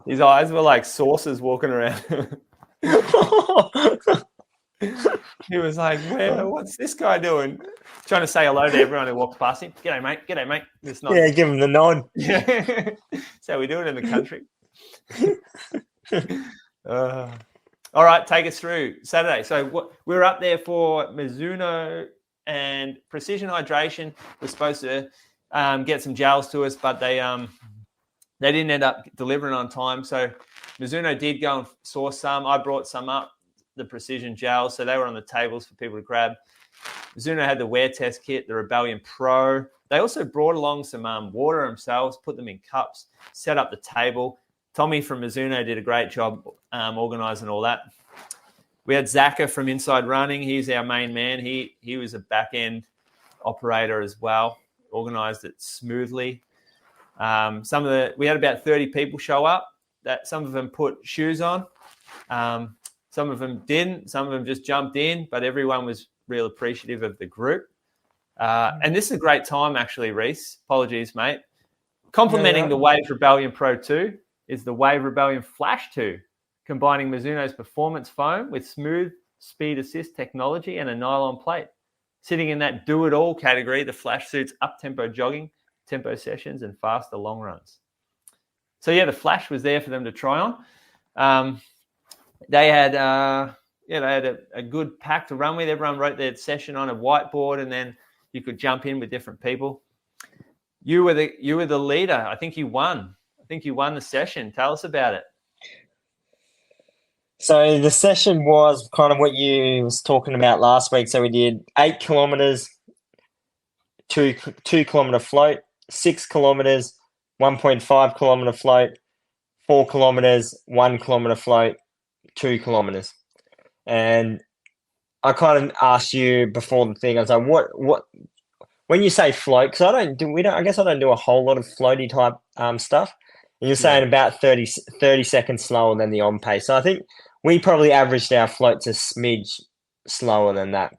His eyes were like saucers walking around. He was like, what's this guy doing? Trying to say hello to everyone who walks past him. G'day, mate. It's not... Yeah, give him the nod. Yeah. That's how we do it in the country. All right, take us through Saturday. So we were up there for Mizuno and Precision Hydration. We're supposed to get some gels to us, but they didn't end up delivering on time. So Mizuno did go and source some. I brought some up, the Precision gels. So they were on the tables for people to grab. Mizuno had the wear test kit, the Rebellion Pro. They also brought along some water themselves, put them in cups, set up the table. Tommy from Mizuno did a great job organising all that. We had Zaka from Inside Running. He's our main man. He was a back-end operator as well, organised it smoothly. We had about 30 people show up. That some of them put shoes on. Some of them didn't. Some of them just jumped in, but everyone was real appreciative of the group. And this is a great time, actually, Reece. Apologies, mate. Complementing the Wave Rebellion Pro 2 is the Wave Rebellion Flash 2, combining Mizuno's performance foam with smooth speed assist technology and a nylon plate. Sitting in that do-it-all category, the Flash suits up-tempo jogging, tempo sessions, and faster long runs. So, the Flash was there for them to try on. They had a good pack to run with. Everyone wrote their session on a whiteboard, and then you could jump in with different people. You were the leader. I think you won. The session. Tell us about it. So the session was kind of what you was talking about last week. So we did 8 kilometers, 2 kilometer float, 6 kilometers, 1.5 kilometer float, 4 kilometers, 1 kilometer float, 2 kilometers. And I kind of asked you before the thing. I was like, what? When you say float, because I don't do a whole lot of floaty type stuff. And you're saying about 30 seconds slower than the on pace. So I think we probably averaged our floats a smidge slower than that.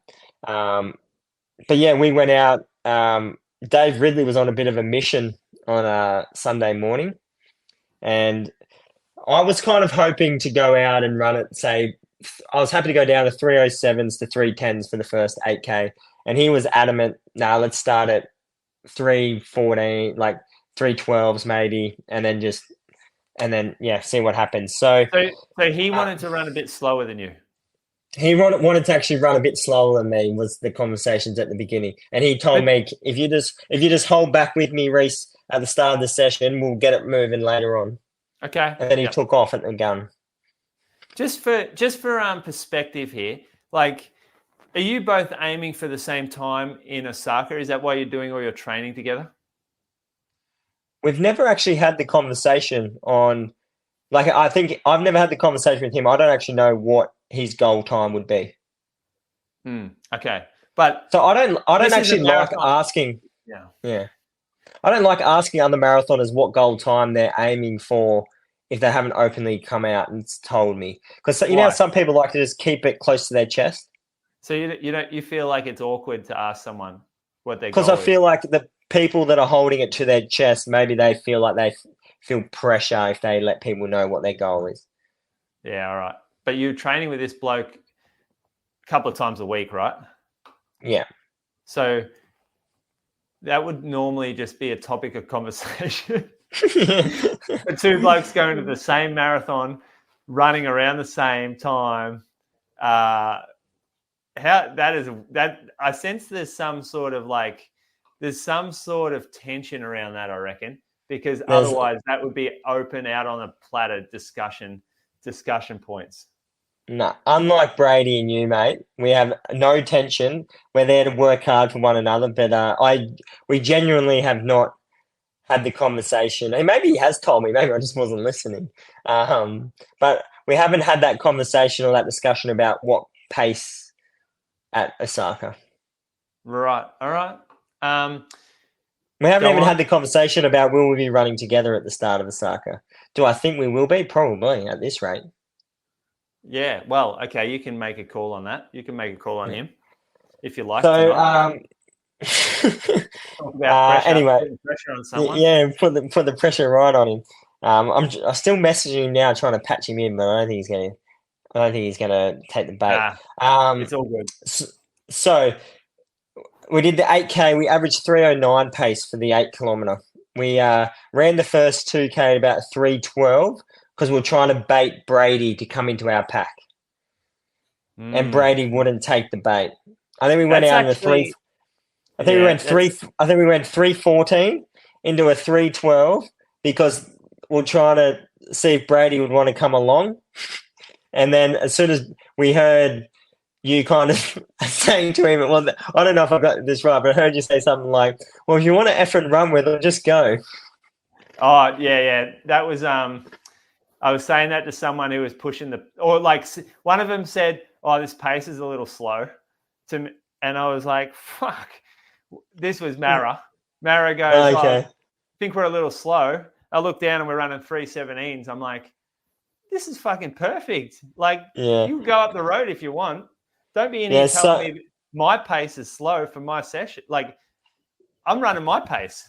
But yeah, we went out. Dave Ridley was on a bit of a mission on a Sunday morning, and I was kind of hoping to go out and run it. Say, I was happy to go down to 3:07s to 3:10s for the first 8K. And he was adamant, let's start at 3:14, like 3:12s maybe, and then see what happens. So he wanted to run a bit slower than you. He wanted to actually run a bit slower than me, was the conversations at the beginning. And he told me, if you just hold back with me, Reece, at the start of the session, we'll get it moving later on. Okay. And then he took off at the gun. Just for perspective here, like, are you both aiming for the same time in Osaka? Is that why you're doing all your training together? We've never actually had the conversation on, like, I think I've never had the conversation with him. I don't actually know what his goal time would be. Okay. But so I don't actually like asking. Yeah. I don't like asking other marathoners what goal time they're aiming for if they haven't openly come out and told me. Because you know how some people like to just keep it close to their chest? So you feel like it's awkward to ask someone what their goal is? Because I feel like the people that are holding it to their chest, maybe they feel like they feel pressure if they let people know what their goal is. Yeah, all right. But you're training with this bloke a couple of times a week, right? Yeah. So that would normally just be a topic of conversation. The two blokes going to the same marathon, running around the same time. I sense there's some sort of tension around that, I reckon, because otherwise that would be open out on a platter discussion points. No, unlike Brady and you, mate, we have no tension. We're there to work hard for one another, but we genuinely have not had the conversation. And maybe he has told me, maybe I just wasn't listening. But we haven't had that conversation or that discussion about what pace at Osaka. Right. All right. We haven't even had the conversation about will we be running together at the start of Osaka. Do I think we will be? Probably at this rate. Yeah. Well, okay. You can make a call on that. You can make a call on him if you like. So, anyway, pressure on someone. Yeah, put the pressure right on him. I'm still messaging him now, trying to patch him in, but I don't think he's gonna take the bait. It's all good. So we did the 8K. We averaged 3:09 pace for the 8 kilometer. We ran the first 2K at about 3:12 because we were trying to bait Brady to come into our pack, and Brady wouldn't take the bait. I think we went out in the 3. I think we went 3:14 into a 3:12 because we're trying to see if Brady would want to come along. And then as soon as we heard you kind of saying to him, I don't know if I got this right, but I heard you say something like, well, if you want to effort and run with it, just go. Oh, yeah. That was, I was saying that to someone who was pushing one of them said, oh, this pace is a little slow to me. And I was like, fuck, this was Mara. Mara goes, I think we're a little slow. I look down and we're running 3:17s. I'm like, this is fucking perfect. Like, you can go up the road if you want. Don't be in here telling me my pace is slow for my session. Like, I'm running my pace.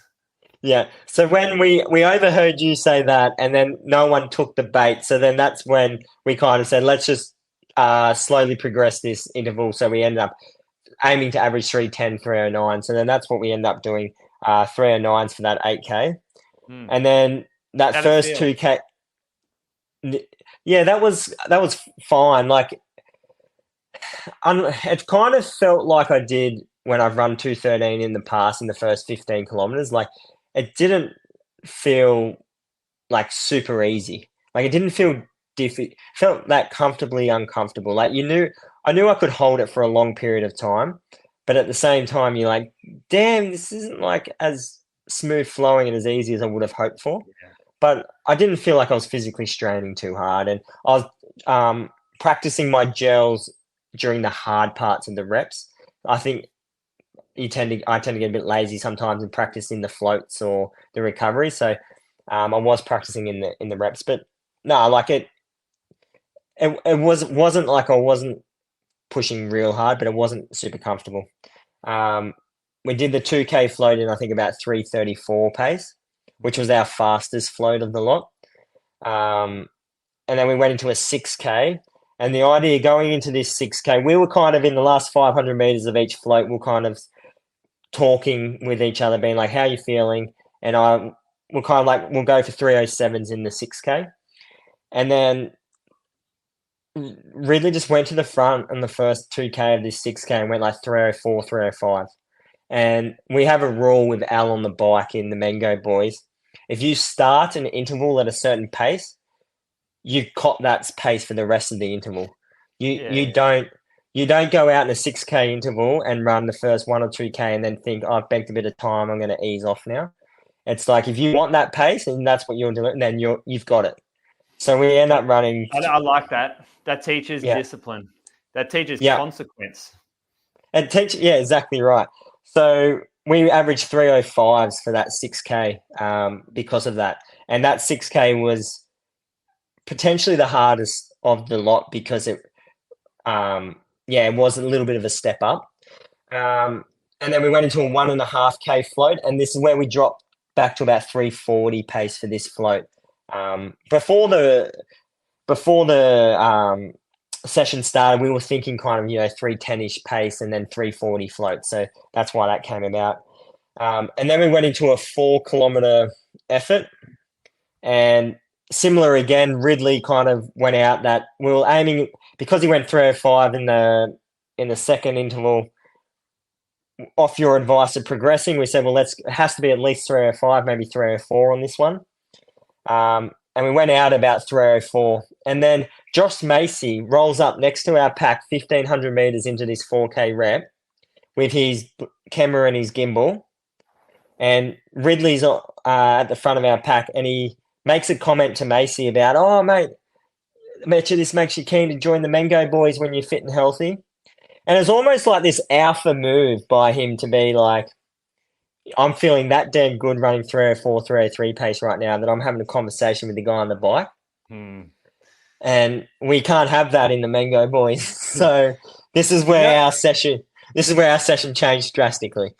Yeah. So when we overheard you say that, and then no one took the bait, so then that's when we kind of said, let's just slowly progress this interval. So we ended up aiming to average 310, 309. So then that's what we ended up doing, 309s for that 8K. And then that first 2K, yeah, that was fine. Like, it kind of felt like I did when I've run 213 in the past in the first 15 kilometers. Like, it didn't feel like super easy. Like, it didn't feel felt that comfortably uncomfortable. Like, I knew I could hold it for a long period of time, but at the same time, you're like, damn, this isn't like as smooth flowing and as easy as I would have hoped for. Yeah. But I didn't feel like I was physically straining too hard, and I was practicing my gels during the hard parts of the reps. I think I tend to get a bit lazy sometimes and practice in the floats or the recovery. So I was practicing in the reps, but no, like it wasn't like I wasn't pushing real hard, but it wasn't super comfortable. We did the 2K float in, I think, about 3:34 pace, which was our fastest float of the lot. And then we went into a 6K. And the idea going into this 6K, we were kind of in the last 500 meters of each float, we're kind of talking with each other, being like, how are you feeling? And we're kind of like, we'll go for 307s in the 6K. And then Ridley just went to the front in the first 2K of this 6K and went like 304, 305. And we have a rule with Al on the bike in the Mango Boys. If you start an interval at a certain pace, you cop that pace for the rest of the interval. You don't go out in a 6K interval and run the first 1 or 2K and then think, I've banked a bit of time, I'm going to ease off now. It's like, if you want that pace and that's what you're doing, then you've got it. So we end up running. I like that. That teaches discipline. That teaches consequence. It teaches, exactly right. So we averaged 305s for that 6K because of that. And that 6K was potentially the hardest of the lot because it was a little bit of a step up. And then we went into a 1.5K float, and this is where we dropped back to about 340 pace for this float. Before the session started, we were thinking kind of 310-ish pace and then 340 float. So that's why that came about. And then we went into a 4-kilometer effort, and similar again, Ridley kind of went out that we were aiming, because he went 305 in the second interval. Off your advice of progressing, we said, well, it has to be at least 305, maybe 304 on this one. And we went out about 304. And then Josh Macy rolls up next to our pack 1,500 meters into this 4K rep with his camera and his gimbal. And Ridley's at the front of our pack, and he makes a comment to Macy about, oh, mate, I bet you this makes you keen to join the Mango Boys when you're fit and healthy. And it's almost like this alpha move by him to be like, I'm feeling that damn good running 304, 303 pace right now that I'm having a conversation with the guy on the bike. And we can't have that in the Mango Boys. So this is where our session changed drastically.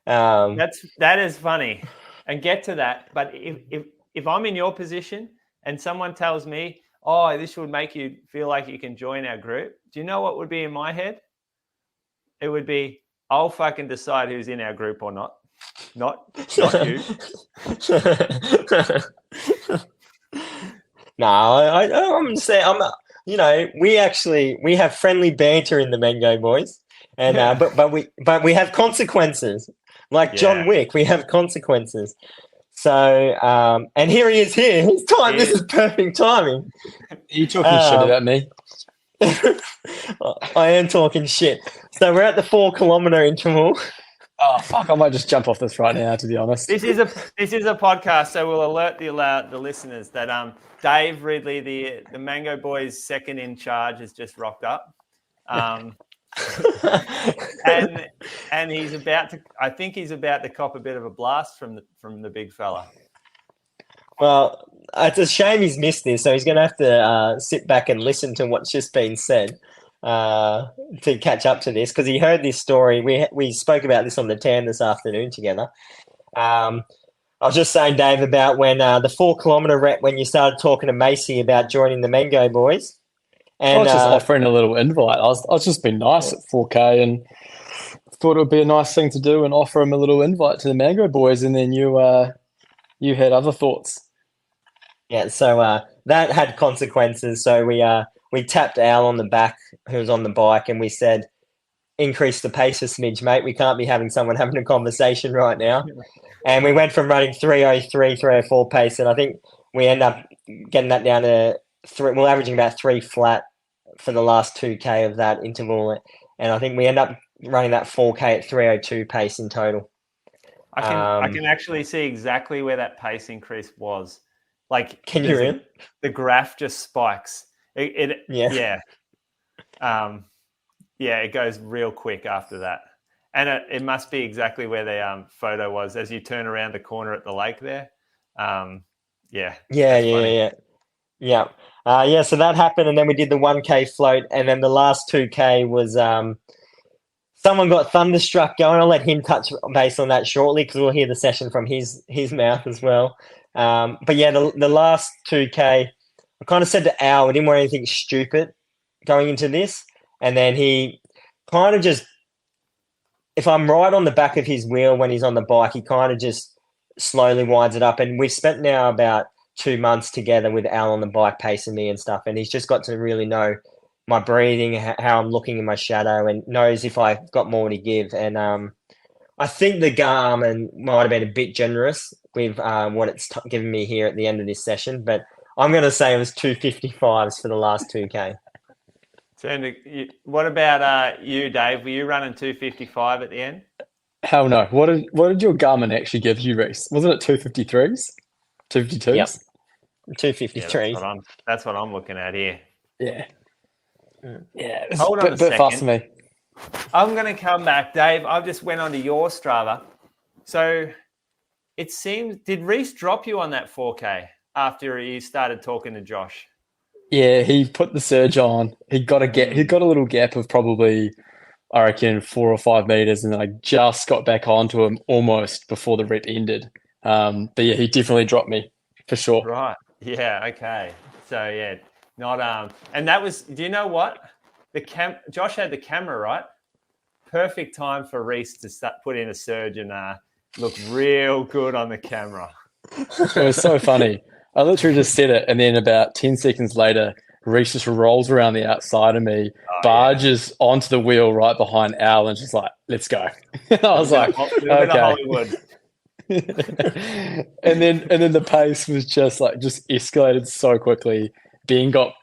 That is funny. And get to that. But if I'm in your position and someone tells me, oh, this would make you feel like you can join our group, do you know what would be in my head? It would be, I'll fucking decide who's in our group or not. Not you. No, I'm saying, we have friendly banter in the Mango Boys, and but we have consequences. Like John Wick, we have consequences. So, and here he is here. His time. This is perfect timing. Are you talking shit about me? I am talking shit. So we're at the 4-kilometer interval. Oh fuck! I might just jump off this right now. To be honest, this is a podcast, so we'll alert the listeners that Dave Ridley, the Mango Boys' second in charge, has just rocked up, and he's about to. I think he's about to cop a bit of a blast from the big fella. Well, it's a shame he's missed this, so he's going to have to sit back and listen to what's just been said. to catch up to this because he heard this story. We spoke about this on the tan this afternoon together. I was just saying, Dave, about when the 4 kilometre rep when you started talking to Macy about joining the Mango Boys. And I was just offering a little invite. I was just being nice at 4K and thought it would be a nice thing to do and offer him a little invite to the Mango Boys. And then you had other thoughts. Yeah, so that had consequences. So we tapped Al on the back, who was on the bike, and we said, increase the pace a smidge, mate. We can't be having someone having a conversation right now. And we went from running 3:03, 3:04 pace, and I think we end up getting that down to 3. We're averaging about 3 flat for the last 2K of that interval. And I think we end up running that 4K at 3:02 pace in total. I can actually see exactly where that pace increase was. Like, can you really? The graph just spikes. It goes real quick after that, and it must be exactly where the photo was as you turn around the corner at the lake there. So that happened, and then we did the 1K float, and then the last 2K was someone got thunderstruck going. I'll let him touch base on that shortly because we'll hear the session from his mouth as well. But yeah, the last 2K, I kind of said to Al, I didn't want anything stupid going into this. And then he kind of just, if I'm right on the back of his wheel when he's on the bike, he kind of just slowly winds it up. And we've spent now about 2 months together with Al on the bike pacing me and stuff. And he's just got to really know my breathing, how I'm looking in my shadow, and knows if I've got more to give. And I think the Garmin might have been a bit generous with what it's given me here at the end of this session, but I'm going to say it was 2:55s for the last 2K. What about you, Dave? Were you running 2:55 at the end? Hell no. What did your Garmin actually give you, Reece? Wasn't it 2:53s? 2:52s? Yep. 2:53s. Yeah, that's what I'm looking at here. Yeah. Yeah, it's Hold on a bit fast for me. I'm going to come back, Dave. I just went onto your Strava. So it seems, did Reece drop you on that 4K after you started talking to Josh? Yeah, he put the surge on. He got a little gap of probably, I reckon, 4 or 5 meters, and then I just got back onto him almost before the rep ended. But yeah, he definitely dropped me for sure. Right. Yeah. Okay. So yeah, not and that was. Do you know what? Josh had the camera, right? Perfect time for Reece to put in a surge and look real good on the camera. It was so funny. I literally just said it, and then about 10 seconds later, Reece just rolls around the outside of me, barges onto the wheel right behind Al, and just like, let's go. I was like, okay. Hollywood. and then the pace was just escalated so quickly. Ben got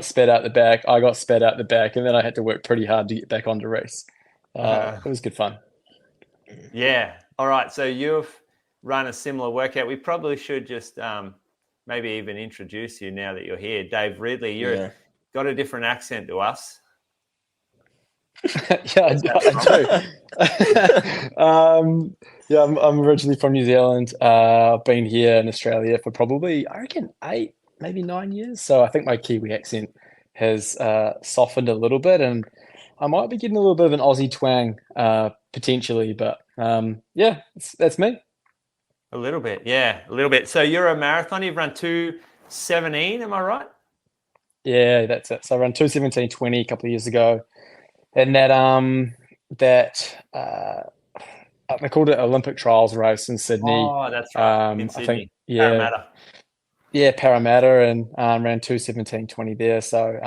sped out the back. I got sped out the back, and then I had to work pretty hard to get back onto Reece. It was good fun. Yeah. All right. So you've run a similar workout. We probably should just maybe even introduce you now that you're here. Dave Ridley, you've got a different accent to us. Yeah, I do. I'm originally from New Zealand. I've been here in Australia for probably, I reckon, 8, maybe 9 years. So I think my Kiwi accent has softened a little bit, and I might be getting a little bit of an Aussie twang potentially. But that's me. A little bit, yeah, a little bit. So you're a marathon. You've run 2:17, am I right? Yeah, that's it. So I ran 2:17:20 a couple of years ago, and they called it Olympic Trials race in Sydney. Oh, that's right. In Sydney. I think, Parramatta. Yeah, Parramatta, and ran 2:17:20 there. So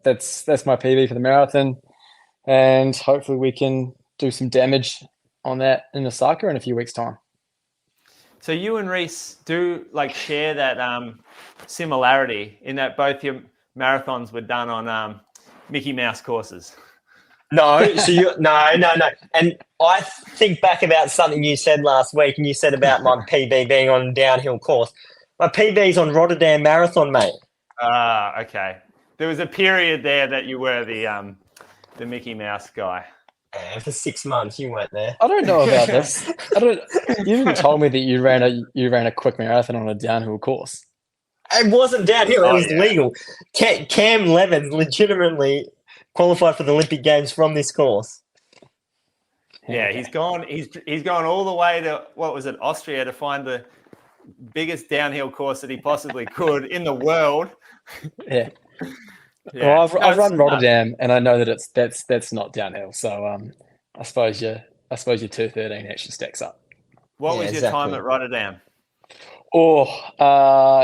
that's my PB for the marathon, and hopefully we can do some damage on that in Osaka in a few weeks' time. So you and Reece do share that similarity in that both your marathons were done on Mickey Mouse courses. No, so no. And I think back about something you said last week, and you said about my PB being on a downhill course. My PB's on Rotterdam Marathon, mate. Okay. There was a period there that you were the Mickey Mouse guy. For 6 months, you weren't there. I don't know about this. You even told me that you ran a quick marathon on a downhill course. It wasn't downhill. It was legal. Cam Levins legitimately qualified for the Olympic Games from this course. Yeah, he's gone all the way to, what was it, Austria, to find the biggest downhill course that he possibly could in the world. Yeah. Well, I've run Rotterdam, and I know that that's not downhill. So I suppose your 2:13 actually stacks up. What was your time at Rotterdam? Oh,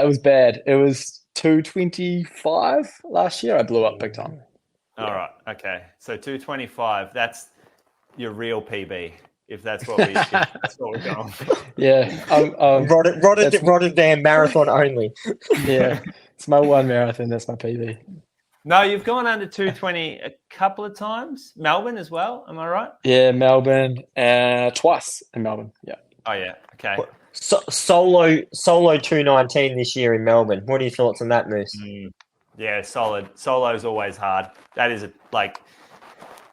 it was bad. It was 2:25 last year. I blew up big time. All right. Okay. So 2:25. That's your real PB, if that's what we're going. Yeah. Rotterdam Marathon only. Yeah. It's my one marathon. That's my PB. No, you've gone under 2:20 a couple of times. Melbourne as well. Am I right? Yeah, Melbourne. Twice in Melbourne. Yeah. Oh, yeah. Okay. Solo 2:19 this year in Melbourne. What are your thoughts on that, Moose? Yeah, solid. Solo's always hard. That is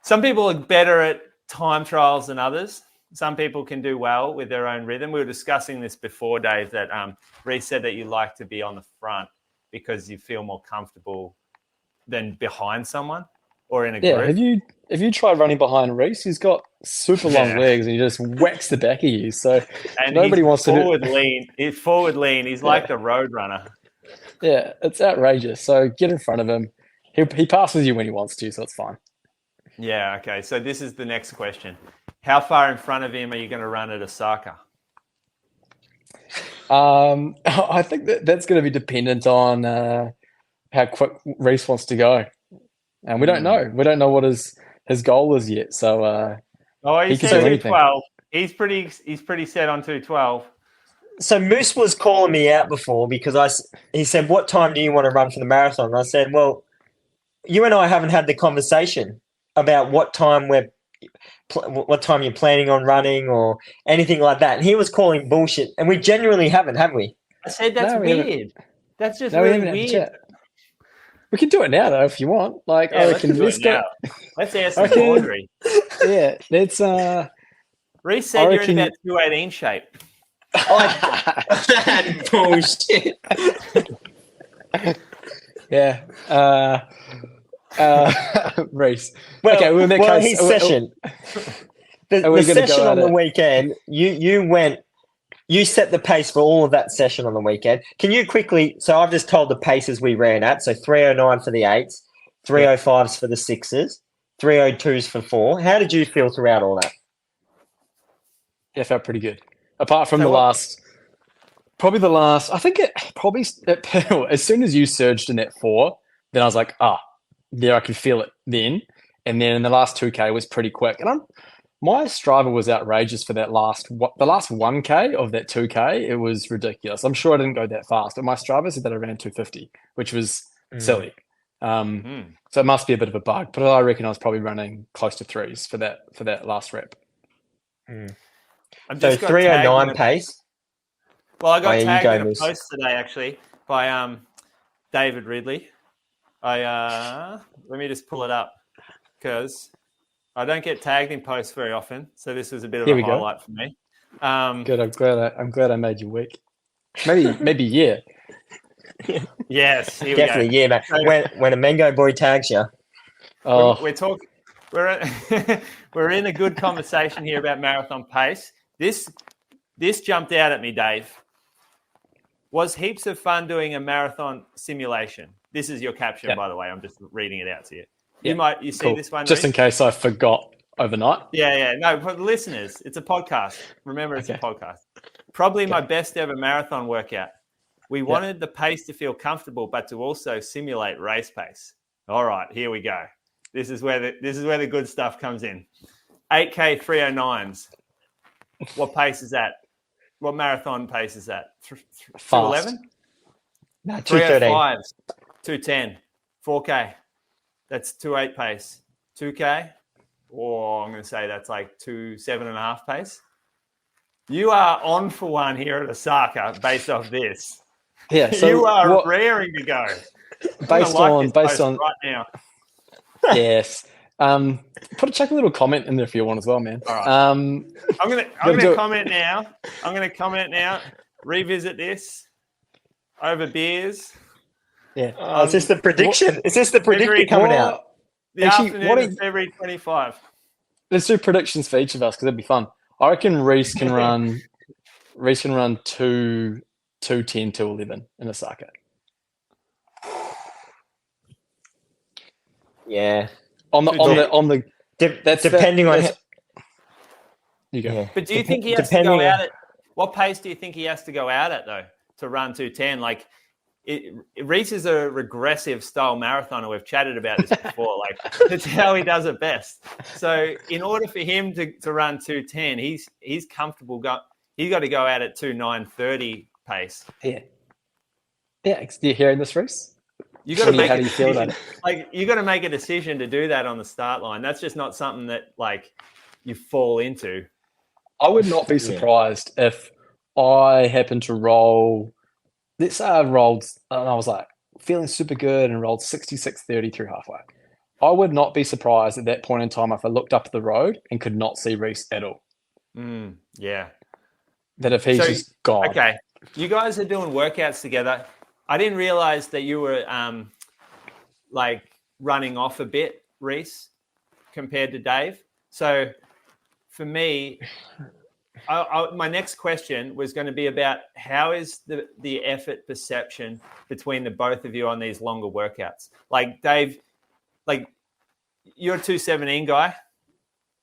some people are better at time trials than others. Some people can do well with their own rhythm. We were discussing this before, Dave, that Reece said that you like to be on the front because you feel more comfortable than behind someone or in a group. Yeah, have you tried running behind Reece? He's got super long legs and he just whacks the back of you. So nobody wants to forward lean. He's forward lean. He's like the road runner. Yeah, it's outrageous. So get in front of him. He passes you when he wants to, so it's fine. Yeah, okay. So this is the next question. How far in front of him are you going to run at Osaka? I think that's going to be dependent on how quick Reece wants to go. And we don't know. We don't know what his goal is yet. So he said 2:12. He's pretty set on 2:12. So Moose was calling me out before because he said, "What time do you want to run for the marathon?" And I said, "Well, you and I haven't had the conversation about what time you're planning on running or anything like that." And he was calling bullshit, and we genuinely haven't, have we? I said that's weird. That's just really weird. We can do it now, though, if you want. I reckon let's go. Let's ask some Audrey. Yeah, let's. Reece said you're in about 2:18 shape. That bullshit. Yeah. Reece. Well, okay, we'll make his session. The session on the weekend, you set the pace for all of that session on the weekend. Can you quickly, so I've just told the paces we ran at, so 3:09 for the 8s, 3:05s for the 6s, 3:02s for 4. How did you feel throughout all that? Yeah, felt pretty good. Apart from I think as soon as you surged in that 4, then I was like, there, I could feel it then. And then in the last 2K was pretty quick. And my Strava was outrageous for the last 1K of that 2K. It was ridiculous. I'm sure I didn't go that fast, but my Strava said that I ran 2:50, which was silly. So it must be a bit of a bug, but I reckon I was probably running close to 3s for that last rep. So 3:09 pace. Well, I got tagged in a post today actually by David Ridley. Let me just pull it up because I don't get tagged in posts very often, so this was a bit of a highlight for me. Good. I'm glad I made you weak. Maybe yeah. Yes, here definitely we go. Yeah, mate. When a mango boy tags you, we're talking. We're in a good conversation here about marathon pace. This jumped out at me, Dave. Was heaps of fun doing a marathon simulation. This is your caption, by the way. I'm just reading it out to you. You see this one? Just in case I forgot overnight. Yeah. No, for the listeners, it's a podcast. Remember, it's a podcast. Probably my best ever marathon workout. We wanted the pace to feel comfortable, but to also simulate race pace. All right, here we go. This is where the good stuff comes in. 8K 3:09s. What pace is that? What marathon pace is that? 2:11? No, 2:13. 2:10. 4K. That's 2:08 pace. 2K? Or I'm going to say that's like 2:07.5 pace. You are on for one here at Osaka based off this. Yeah, so you are raring to go. Based on right now. Yes. Chuck a little comment in there if you want as well, man. All right. I'm gonna comment now. Revisit this. over beers. Yeah. Is this the prediction? Is this the prediction coming out? The afternoon of February 25. Let's do predictions for each of us because that'd be fun. I reckon Reece can run 2:10, 2:11 in Osaka. Yeah. Depending on you go. Yeah. But do you think he has to go out at what pace do you think he has to go out at though to run 2:10? Like Reece is a regressive style marathoner. We've chatted about this before. Like that's how he does it best. So in order for him to run 2:10, he's comfortable. He's got to go out at 2:9:30 pace. Yeah. Yeah. Do you hearing this, Reece? You got to make. How do you feel about it? Like you got to make a decision to do that on the start line. That's just not something that like you fall into. I would not be surprised if I happened to roll. Let's say I rolled, and I was like feeling super good and rolled 66:30 through halfway. I would not be surprised at that point in time if I looked up the road and could not see Reece at all. Yeah. That if he's just gone. Okay. You guys are doing workouts together. I didn't realize that you were like running off a bit, Reece, compared to Dave. So for me, my next question was going to be about how is the effort perception between the both of you on these longer workouts? Like Dave, like you're a 2:17 guy,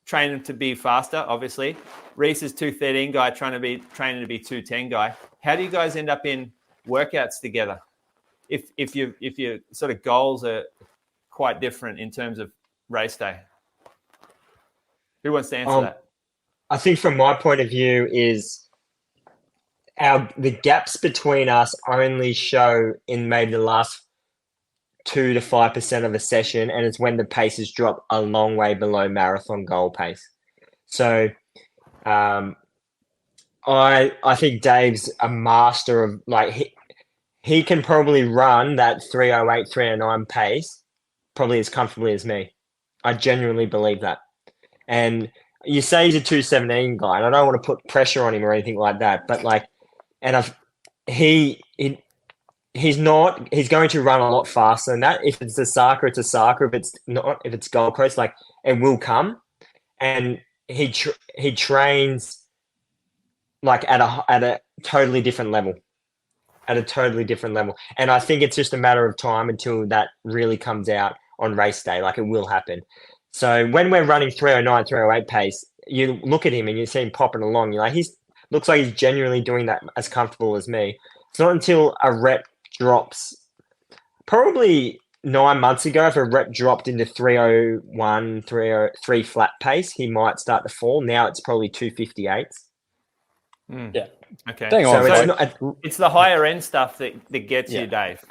training to be faster, obviously. Reece is 2:13 guy, training to be 2:10 guy. How do you guys end up in workouts together? If your sort of goals are quite different in terms of race day. Who wants to answer that? I think from my point of view is the gaps between us only show in maybe the last 2 to 5% of a session, and it's when the paces drop a long way below marathon goal pace. So I think Dave's a master of like he can probably run that 3:08, 3:09 pace probably as comfortably as me. I genuinely believe that. And you say he's a 2:17 guy, and I don't want to put pressure on him or anything like that, but like, and he's not. He's going to run a lot faster than that. If it's Osaka, it's Osaka. If it's not, if it's Gold Coast, like it will come. And he trains like at a totally different level, And I think it's just a matter of time until that really comes out on race day. Like it will happen. So when we're running 3:09, 3:08 pace, you look at him and you see him popping along. You're like, looks like he's genuinely doing that as comfortable as me. It's not until a rep drops, probably 9 months ago, if a rep dropped into 3:01, 3:03 flat pace, he might start to fall. Now it's probably 2:58. Yeah. Okay. So it's the higher end stuff that gets you, Dave.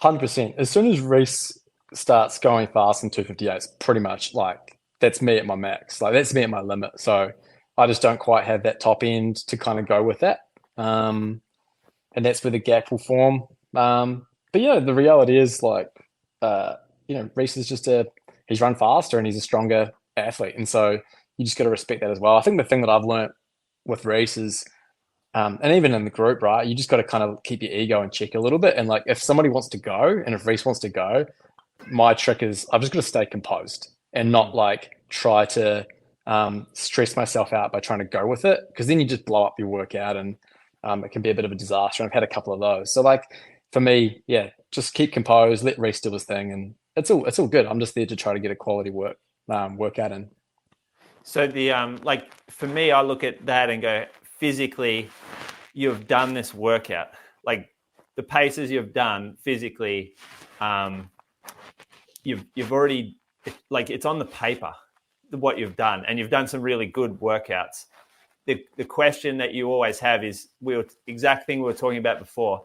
100%. As soon as Reece starts going fast in 2:58, it's pretty much like that's me at my max. Like that's me at my limit. So I just don't quite have that top end to kind of go with that. And that's where the gap will form. But yeah, the reality is like, Reece is he's run faster and he's a stronger athlete. And so you just got to respect that as well. I think the thing that I've learned with Reece is, and even in the group, right, you just got to kind of keep your ego in check a little bit. And like, if somebody wants to go and if Reece wants to go, my trick is I've just got to stay composed and not like try to stress myself out by trying to go with it, because then you just blow up your workout and it can be a bit of a disaster. And I've had a couple of those. So like for me, just keep composed, let Reece do his thing, and it's all good. I'm just there to try to get a quality workout in. So the like for me, I look at that and go, physically, you've done this workout. Like the paces you've done physically, you've already, like it's on the paper what you've done, and you've done some really good workouts. The question that you always have is exact thing we were talking about before.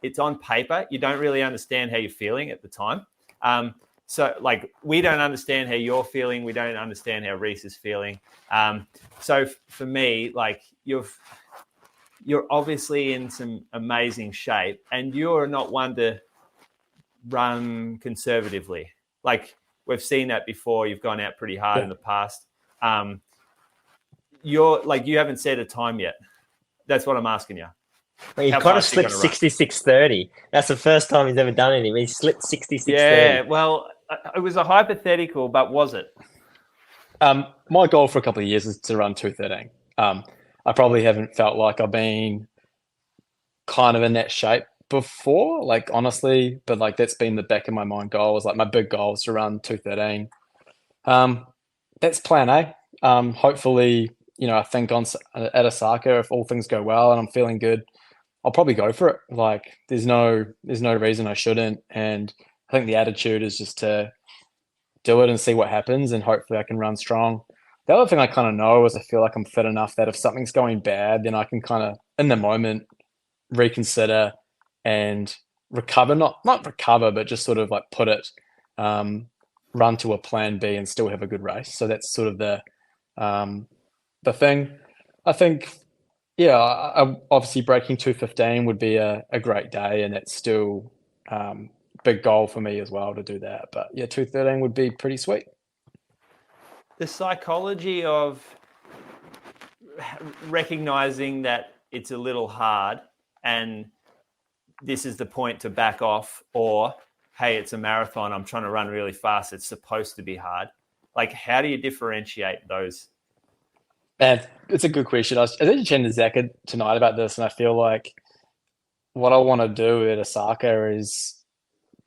It's on paper. You don't really understand how you're feeling at the time. So like we don't understand how you're feeling. We don't understand how Reece is feeling. So for me, like you're obviously in some amazing shape, and you're not one to run conservatively. Like we've seen that before. You've gone out pretty hard in the past. You haven't set a time yet. That's what I'm asking you. Well, he kind of slipped 66.30. That's the first time he's ever done anything. He slipped 66.30. Yeah, well, it was a hypothetical, but was it? My goal for a couple of years is to run 2:13. I probably haven't felt like I've been kind of in that shape before, like honestly, but like that's been the back of my mind goal. Was like my big goal is to run 2:13. That's plan A. Hopefully, I think at Osaka, if all things go well and I'm feeling good, I'll probably go for it. Like there's no reason I shouldn't. And I think the attitude is just to do it and see what happens, and hopefully I can run strong. The other thing I kind of know is I feel like I'm fit enough that if something's going bad, then I can kind of in the moment reconsider and recover, not recover, but just sort of like put it, run to a plan B and still have a good race. So that's sort of the thing. I think, obviously breaking 2:15 would be a great day, and it's still big goal for me as well to do that. But yeah, 2:13 would be pretty sweet. The psychology of recognizing that it's a little hard and this is the point to back off, or hey, it's a marathon, I'm trying to run really fast, it's supposed to be hard. Like, how do you differentiate those? And it's a good question. I was actually chatting to Zach tonight about this, and I feel like what I want to do at Osaka is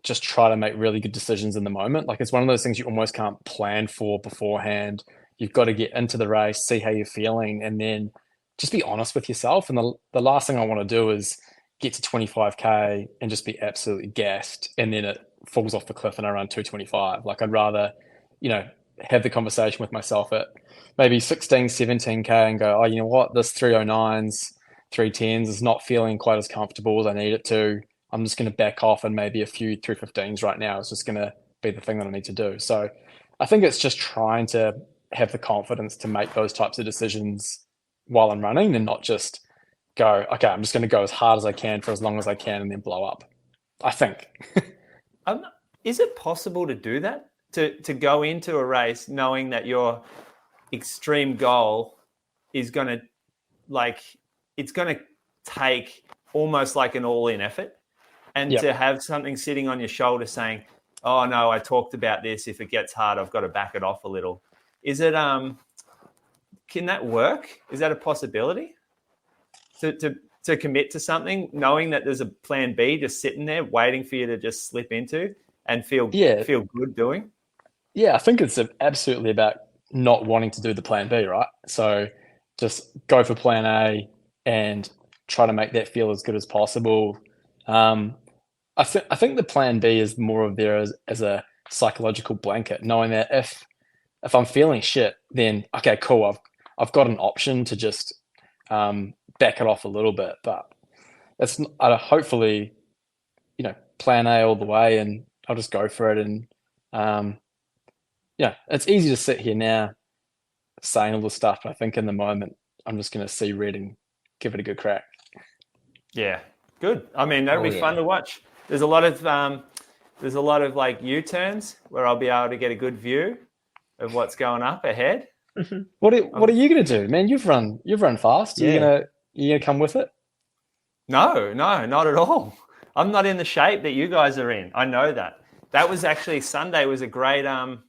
just try to make really good decisions in the moment. Like it's one of those things you almost can't plan for beforehand. You've got to get into the race, see how you're feeling, and then just be honest with yourself. And the last thing I want to do is get to 25K and just be absolutely gassed, and then it falls off the cliff and I run 2:25. Like I'd rather, have the conversation with myself at maybe 16, 17K and go, oh, you know what, this 309s, 310s is not feeling quite as comfortable as I need it to. I'm just going to back off, and maybe a few 3:15s right now is just going to be the thing that I need to do. So I think it's just trying to have the confidence to make those types of decisions while I'm running, and not just go, okay, I'm just going to go as hard as I can for as long as I can and then blow up, I think. Is it possible to do that? To go into a race knowing that your extreme goal is going to, it's going to take almost like an all-in effort, and to have something sitting on your shoulder saying, oh no, I talked about this, if it gets hard, I've got to back it off a little. Is it, can that work? Is that a possibility? To commit to something, knowing that there's a plan B just sitting there waiting for you to just slip into and feel good doing? Yeah, I think it's absolutely about not wanting to do the plan B, right? So just go for plan A and try to make that feel as good as possible. I think the plan B is more of there as a psychological blanket, knowing that if I'm feeling shit, then okay, cool, I've got an option to just back it off a little bit. But it's hopefully, plan A all the way, and I'll just go for it. And it's easy to sit here now saying all this stuff, but I think in the moment I'm just going to see red and give it a good crack. Yeah, good. I mean, that'll be fun to watch. There's a lot of like U-turns where I'll be able to get a good view of what's going up ahead. What are you going to do, man? You've run fast. Yeah. You gonna come with it? No, not at all. I'm not in the shape that you guys are in. I know that. That was actually Sunday was a great learn.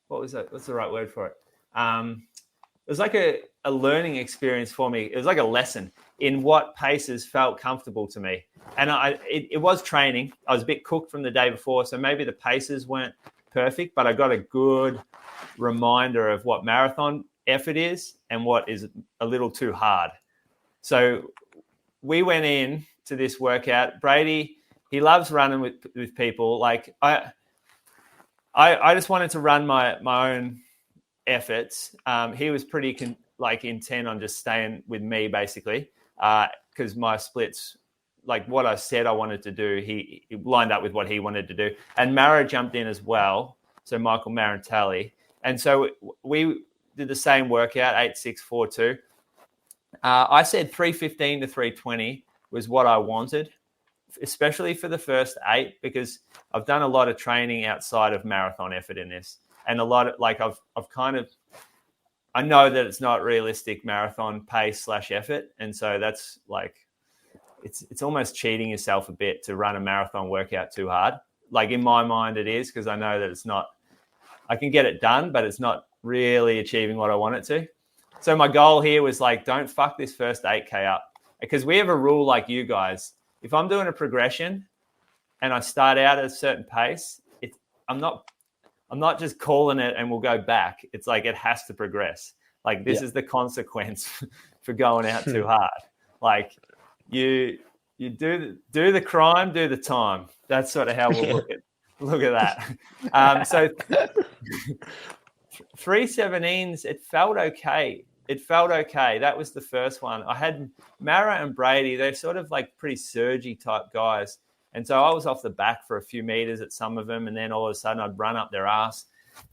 What was that? What's the right word for it? It was like a learning experience for me. It was like a lesson in what paces felt comfortable to me. And it was training. I was a bit cooked from the day before, so maybe the paces weren't perfect, but I got a good reminder of what marathon effort is and what is a little too hard. So we went in to this workout. Brady, he loves running with people. Like I just wanted to run my own efforts. He was pretty intent on just staying with me basically, because my splits, like what I said I wanted to do, he lined up with what he wanted to do. And Mara jumped in as well, so Michael Marantelli. And so we did the same workout, 8-6-4-2. I said 3:15 to 3:20 was what I wanted, especially for the first 8, because I've done a lot of training outside of marathon effort in this. And a lot of, I've I know that it's not realistic marathon pace / effort. And so that's like, it's almost cheating yourself a bit to run a marathon workout too hard. Like in my mind it is, because I know that it's not, I can get it done, but it's not really achieving what I want it to. So my goal here was like, don't fuck this first 8K up. Because we have a rule like you guys. If I'm doing a progression and I start out at a certain pace, I'm not just calling it and we'll go back. It's like it has to progress. Like this is the consequence for going out too hard. Like you do the crime, do the time. That's sort of how we'll look at that. So 3:17s, it felt okay. That was the first one. I had Mara and Brady. They're sort of like pretty surgy type guys. And so I was off the back for a few meters at some of them. And then all of a sudden I'd run up their ass.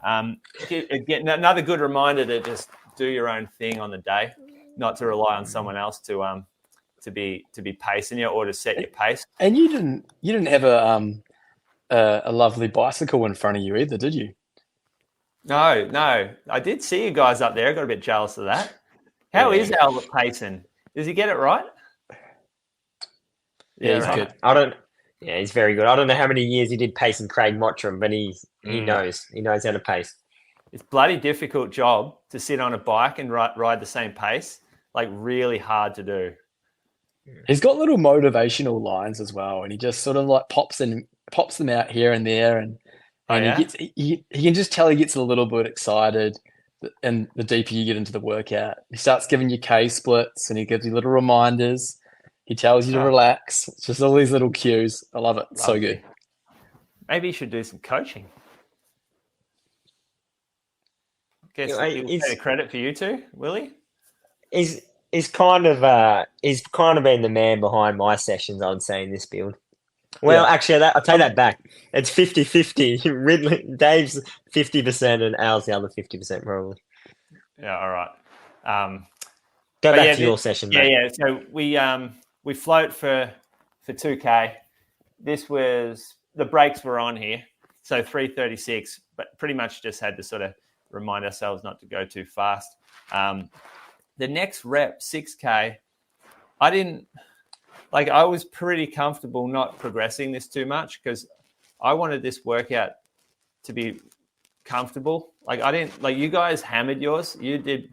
Again, another good reminder to just do your own thing on the day, not to rely on someone else to be pacing you or to set your pace. And you didn't have a lovely bicycle in front of you either, did you? No. I did see you guys up there. I got a bit jealous of that. How is Albert pacing? Does he get it right? Yeah, he's good. Yeah, he's very good. I don't know how many years he did pacing Craig Mottram, but he knows. He knows how to pace. It's a bloody difficult job to sit on a bike and ride the same pace. Like really hard to do. He's got little motivational lines as well, and he just sort of like pops them out here and there, and he can just tell he gets a little bit excited. And the deeper you get into the workout, he starts giving you K splits, and he gives you little reminders. He tells you to relax. It's just all these little cues. I love it. So good. Maybe you should do some coaching. Guess it's credit for you too, Willie. He's kind of been the man behind my sessions, I'd say, in this build. Well, actually, I'll take that back. It's 50-50. Ridley, Dave's 50% and Al's the other 50% probably. Yeah, all right. Go back to your session, mate. Yeah. So we float for 2K. This was, the brakes were on here. So 3:36, but pretty much just had to sort of remind ourselves not to go too fast. The next rep, 6K, I was pretty comfortable not progressing this too much because I wanted this workout to be comfortable. You guys hammered yours. You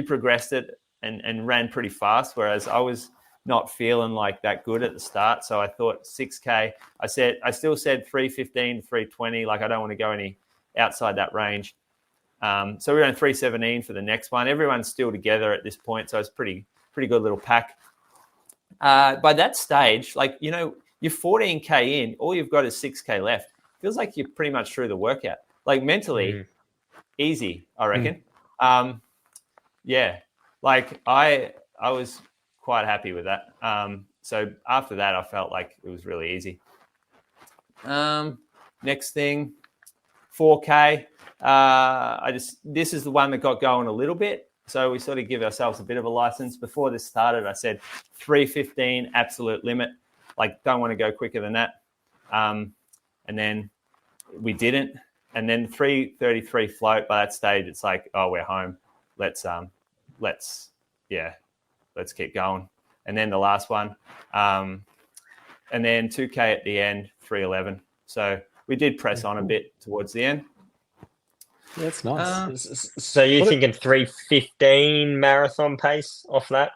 progressed it and ran pretty fast, whereas I was not feeling like that good at the start. So I thought 6K, I still said 3:15, 3:20. Like I don't want to go any outside that range. So we ran 3:17 for the next one. Everyone's still together at this point. So it's pretty good little pack. By that stage, you're 14K in, all you've got is 6K left. Feels like you're pretty much through the workout. Like mentally, easy, I reckon. I was quite happy with that. So after that, I felt like it was really easy. Next thing, 4K. This is the one that got going a little bit. So we sort of give ourselves a bit of a license. Before this started, I said 3:15 absolute limit. Don't want to go quicker than that. And then we didn't. And then 3:33 float. By that stage, it's like, oh, we're home. Let's keep going. And then the last one, and then 2K at the end, 3:11. So we did press on a bit towards the end. Yeah, that's nice. So you're thinking 3:15 marathon pace off that?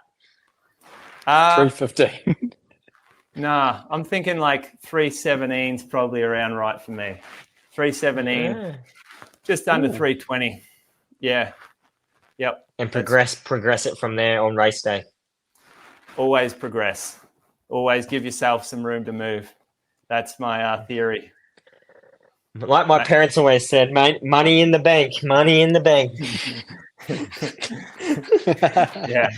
3:15. Nah, I'm thinking 3:17's probably around right for me. 3:17, just under 3:20. Yeah. Yep. And progress it from there on race day. Always progress. Always give yourself some room to move. That's my theory. Like my parents always said, mate, money in the bank, money in the bank. Yeah.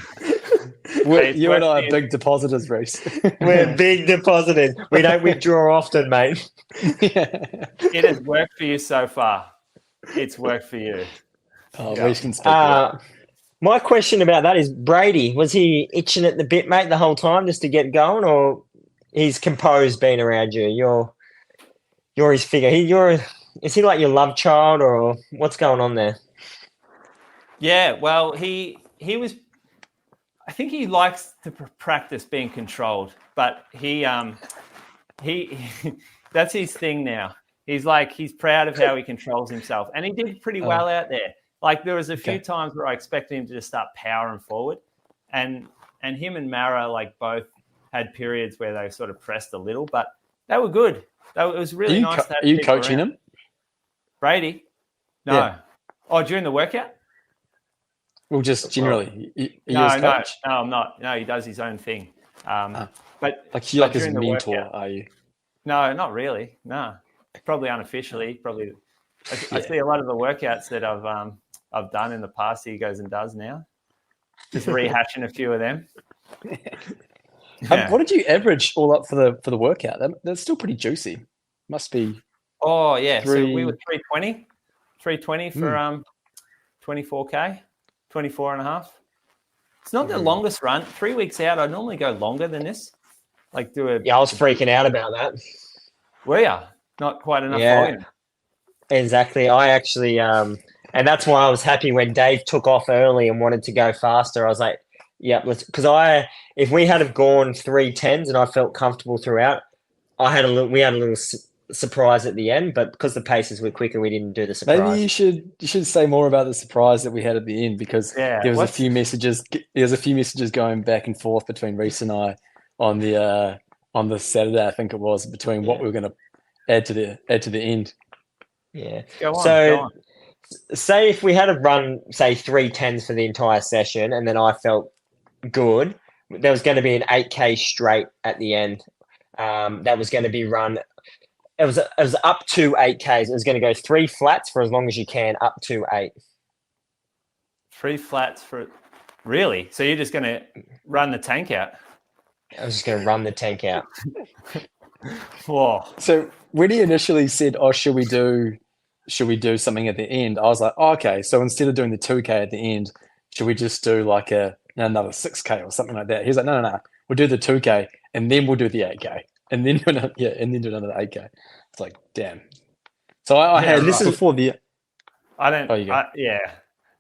You and I are big depositors, Reece. We're big depositors. We don't withdraw often, mate. It has worked for you so far. It's worked for you. Reece can speak. My question about that is, Brady, was he itching at the bit, mate, the whole time just to get going, or he's composed being around you? You're his figure. Is he like your love child, or what's going on there? Yeah, well, he was. I think he likes to practice being controlled, but he that's his thing now. He's proud of how he controls himself, and he did pretty well out there. Like there was a few times where I expected him to just start powering forward, and him and Mara both had periods where they sort of pressed a little, but they were good. It was really nice to have. Are you coaching him, Brady? No. Yeah. Oh, during the workout? Well, just generally. No, I'm not. No, he does his own thing. But you're his mentor, workout, are you? No, not really. No, probably unofficially. Probably, I see a lot of the workouts that I've done in the past. He goes and does now. Just rehashing a few of them. What did you average all up for the workout? That's still pretty juicy. Must be. Oh yeah, so we were 320 for 24K, 24 and a half. It's not the longest run. 3 weeks out, I normally go longer than this. I was freaking out about that. Were you? Not quite enough volume. Exactly. I actually, and that's why I was happy when Dave took off early and wanted to go faster. I was like, yeah, because if we had have gone 3:10s and I felt comfortable throughout, we had a little surprise at the end, but because the paces were quicker, we didn't do the surprise. Maybe you should say more about the surprise that we had at the end, because there was a few messages. There's a few messages going back and forth between Reece and I on the Saturday, I think it was, between what we were going to add to the end. Yeah. Go on. Say if we had have run, say, 3:10s for the entire session, and then I felt good, there was going to be an 8K straight at the end. That was going to be run. It was up to 8Ks. It was going to go 3 flats for as long as you can, up to 8. 3 flats for really? So you're just going to run the tank out? I was just going to run the tank out. Whoa! So when he initially said, "Oh, should we do something at the end?" I was like, "Oh, okay." So instead of doing the 2K at the end, should we just do like another 6K or something like that? He's like, "No. We'll do the 2K and then we'll do the 8K and then do another 8K." It's like, damn. So I had this is before the. I don't.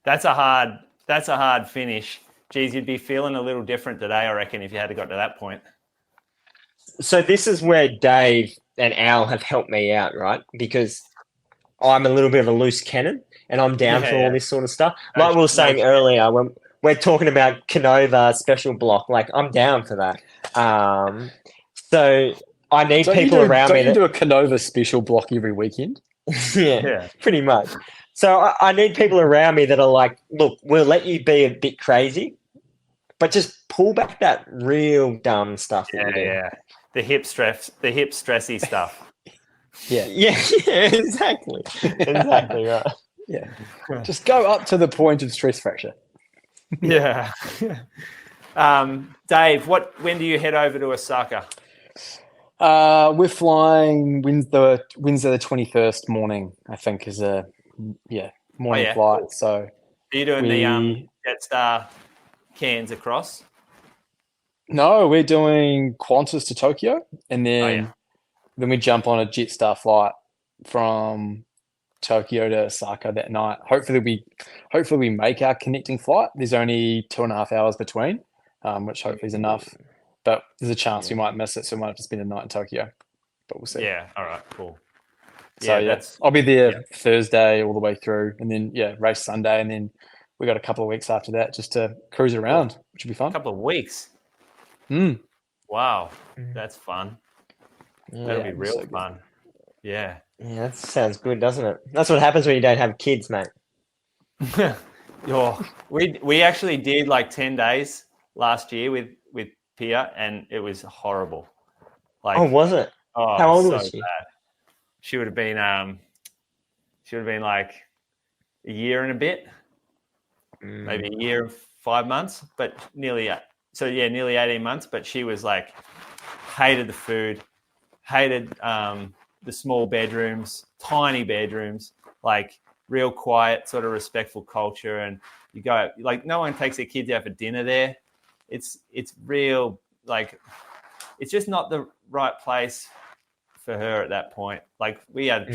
That's a hard finish. Geez, you'd be feeling a little different today, I reckon, if you had got to that point. So this is where Dave and Al have helped me out, right? Because I'm a little bit of a loose cannon, and I'm down for all this sort of stuff. Like we were saying earlier, when we're talking about Canova special block, I'm down for that. So I need people around me. Don't you do a Canova special block every weekend? yeah, pretty much. So I need people around me that are like, look, we'll let you be a bit crazy, but just pull back that real dumb stuff. Yeah. The hip stressy stuff. Yeah, exactly. Exactly right. Yeah. Just go up to the point of stress fracture. Yeah. Dave, when do you head over to Osaka? We're flying Wednesday the 21st morning, I think, is a morning flight. Cool. So are you doing the Jetstar Cairns across? No, we're doing Qantas to Tokyo, and then we jump on a Jetstar flight from Tokyo to Osaka that night. Hopefully we make our connecting flight. There's only 2.5 hours between, which hopefully is enough. But there's a chance we might miss it, so we might have to spend a night in Tokyo. But we'll see. Yeah, all right, cool. So I'll be there Thursday all the way through, and then race Sunday, and then we got a couple of weeks after that just to cruise around, which will be fun. A couple of weeks. Wow, that's fun. That'll be real fun. Yeah. Yeah, that sounds good, doesn't it? That's what happens when you don't have kids, mate. We actually did 10 days last year with Pia, and it was horrible. Was it? Oh, how old was she? Bad. She would have been like a year and a bit, maybe a year and 5 months, but nearly 18 months. But she was hated the food, hated the small bedrooms, tiny bedrooms, real quiet, sort of respectful culture. And you go no one takes their kids out for dinner there. It's real, it's just not the right place for her at that point. We had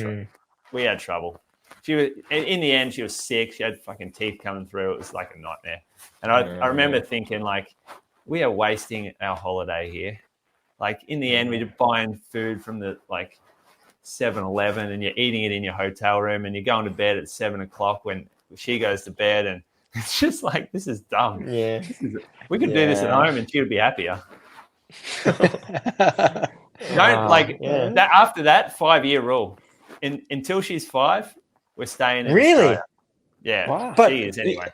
trouble. she was in the end. She was sick. She had fucking teeth coming through. It was like a nightmare. And I remember thinking, like, we are wasting our holiday here. Like, in the end, we're buying food from the, like, 7-Eleven, and you're eating it in your hotel room, and you're going to bed at 7 o'clock when she goes to bed, and it's just like, this is dumb. Yeah. We could do this at home, and she would be happier. After that 5-year rule, until she's 5, we're staying in Australia. Yeah, wow. She is anyway.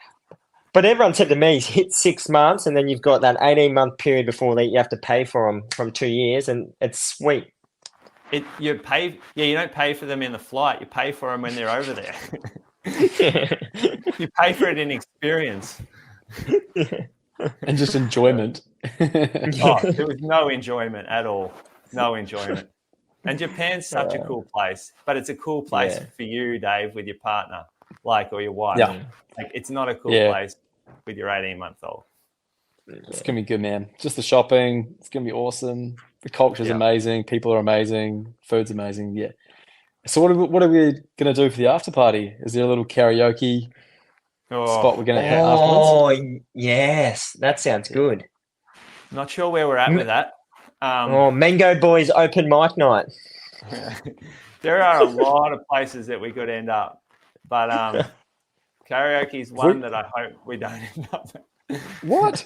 But everyone said to me, hit 6 months, and then you've got that 18-month period before you have to pay for them from 2 years, and it's sweet. You don't pay for them in the flight. You pay for them when they're over there. You pay for it in experience. And just enjoyment. There was no enjoyment at all. No enjoyment. And Japan's such a cool place, but it's a cool place for you, Dave, with your partner, or your wife. Yeah. Like, it's not a cool place with your 18-month-old. It's going to be good, man. Just the shopping. It's going to be awesome. The culture's amazing. People are amazing. Food's amazing. Yeah. So what are we going to do for the after party? Is there a little karaoke spot we're going to hit afterwards? Oh, yes. That sounds good. Not sure where we're at with that. Mango Boys open mic night. There are a lot of places that we could end up. But karaoke is one that I hope we don't end up at. What?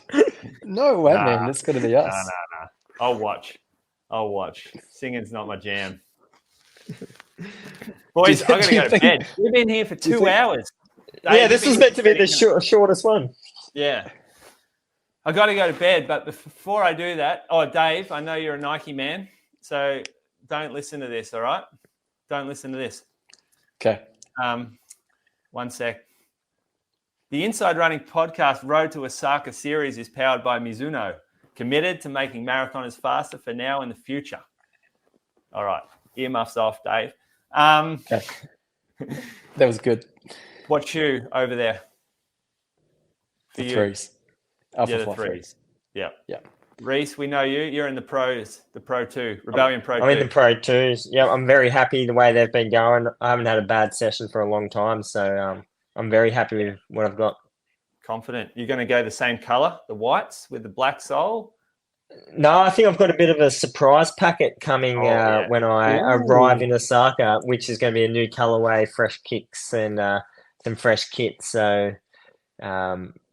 No way, man. That's going to be us. No. I'll watch. Singing's not my jam. Boys, I'm going to go to bed. We've been here for 2 hours. Yeah, this was meant to be the shortest one. Yeah. I got to go to bed, but before I do that, Dave, I know you're a Nike man, so don't listen to this, all right? Don't listen to this. Okay. One sec. The Inside Running Podcast Road to Osaka series is powered by Mizuno, committed to making marathoners faster for now and the future. All right. Earmuffs off, Dave. Okay. That was good. What shoe over there? The threes. The threes. Yeah. Reece, we know you. You're in the pros, the Pro 2, Rebellion Pro 2. I'm in the Pro 2s. Yeah, I'm very happy the way they've been going. I haven't had a bad session for a long time, so I'm very happy with what I've got. Confident. You're going to go the same colour, the whites with the black sole? No, I think I've got a bit of a surprise packet coming when I arrive in Osaka, which is going to be a new colourway, fresh kicks, and some fresh kits. So,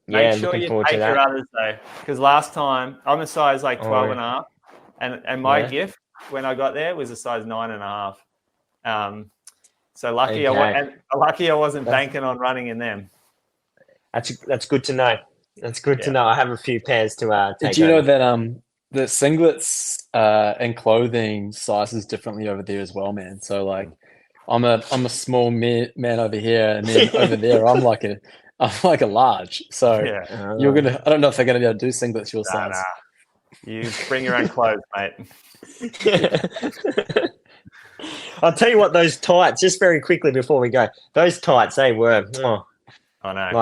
Make sure you take your others, though, because last time I'm a size 12.5, and my gift when I got there was a size 9.5. So lucky I wasn't banking on running in them. That's good to know. That's good to know. I have a few pairs to take. Do you know that the singlets and clothing sizes differently over there as well, man? So I'm a small man over here, and then over there I'm like a large. So you're gonna. I don't know if they're gonna be able to do singlets your size. Nah. You bring your own clothes, mate. I'll tell you what, those tights, just very quickly before we go, those tights, they were I know.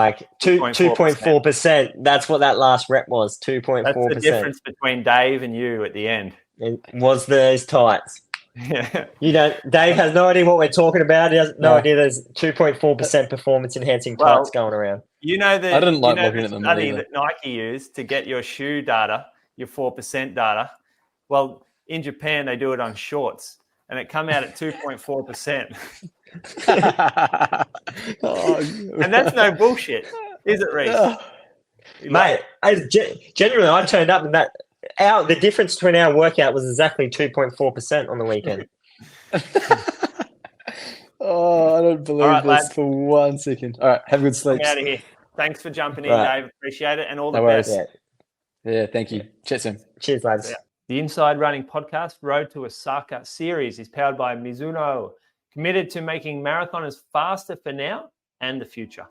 2.4%. That's what that last rep was, 2.4%. That's the difference between Dave and you at the end. It was those tights. Yeah. Dave has no idea what we're talking about. He has no idea there's 2.4% performance enhancing tights going around. You know I didn't like looking at them study that Nike used to get your shoe data, your 4% data. Well, in Japan they do it on shorts, and it come out at 2.4%. And that's no bullshit, is it, Reece? Mate, genuinely, I turned up and the difference between our workout was exactly 2.4% on the weekend. I don't believe this for 1 second. All right, have a good sleep. Out of here. Thanks for jumping in, Dave. Appreciate it, and all the best. Yeah, thank you. Chat soon. Cheers, lads. The Inside Running Podcast Road to Osaka series is powered by Mizuno, committed to making marathoners faster for now and the future.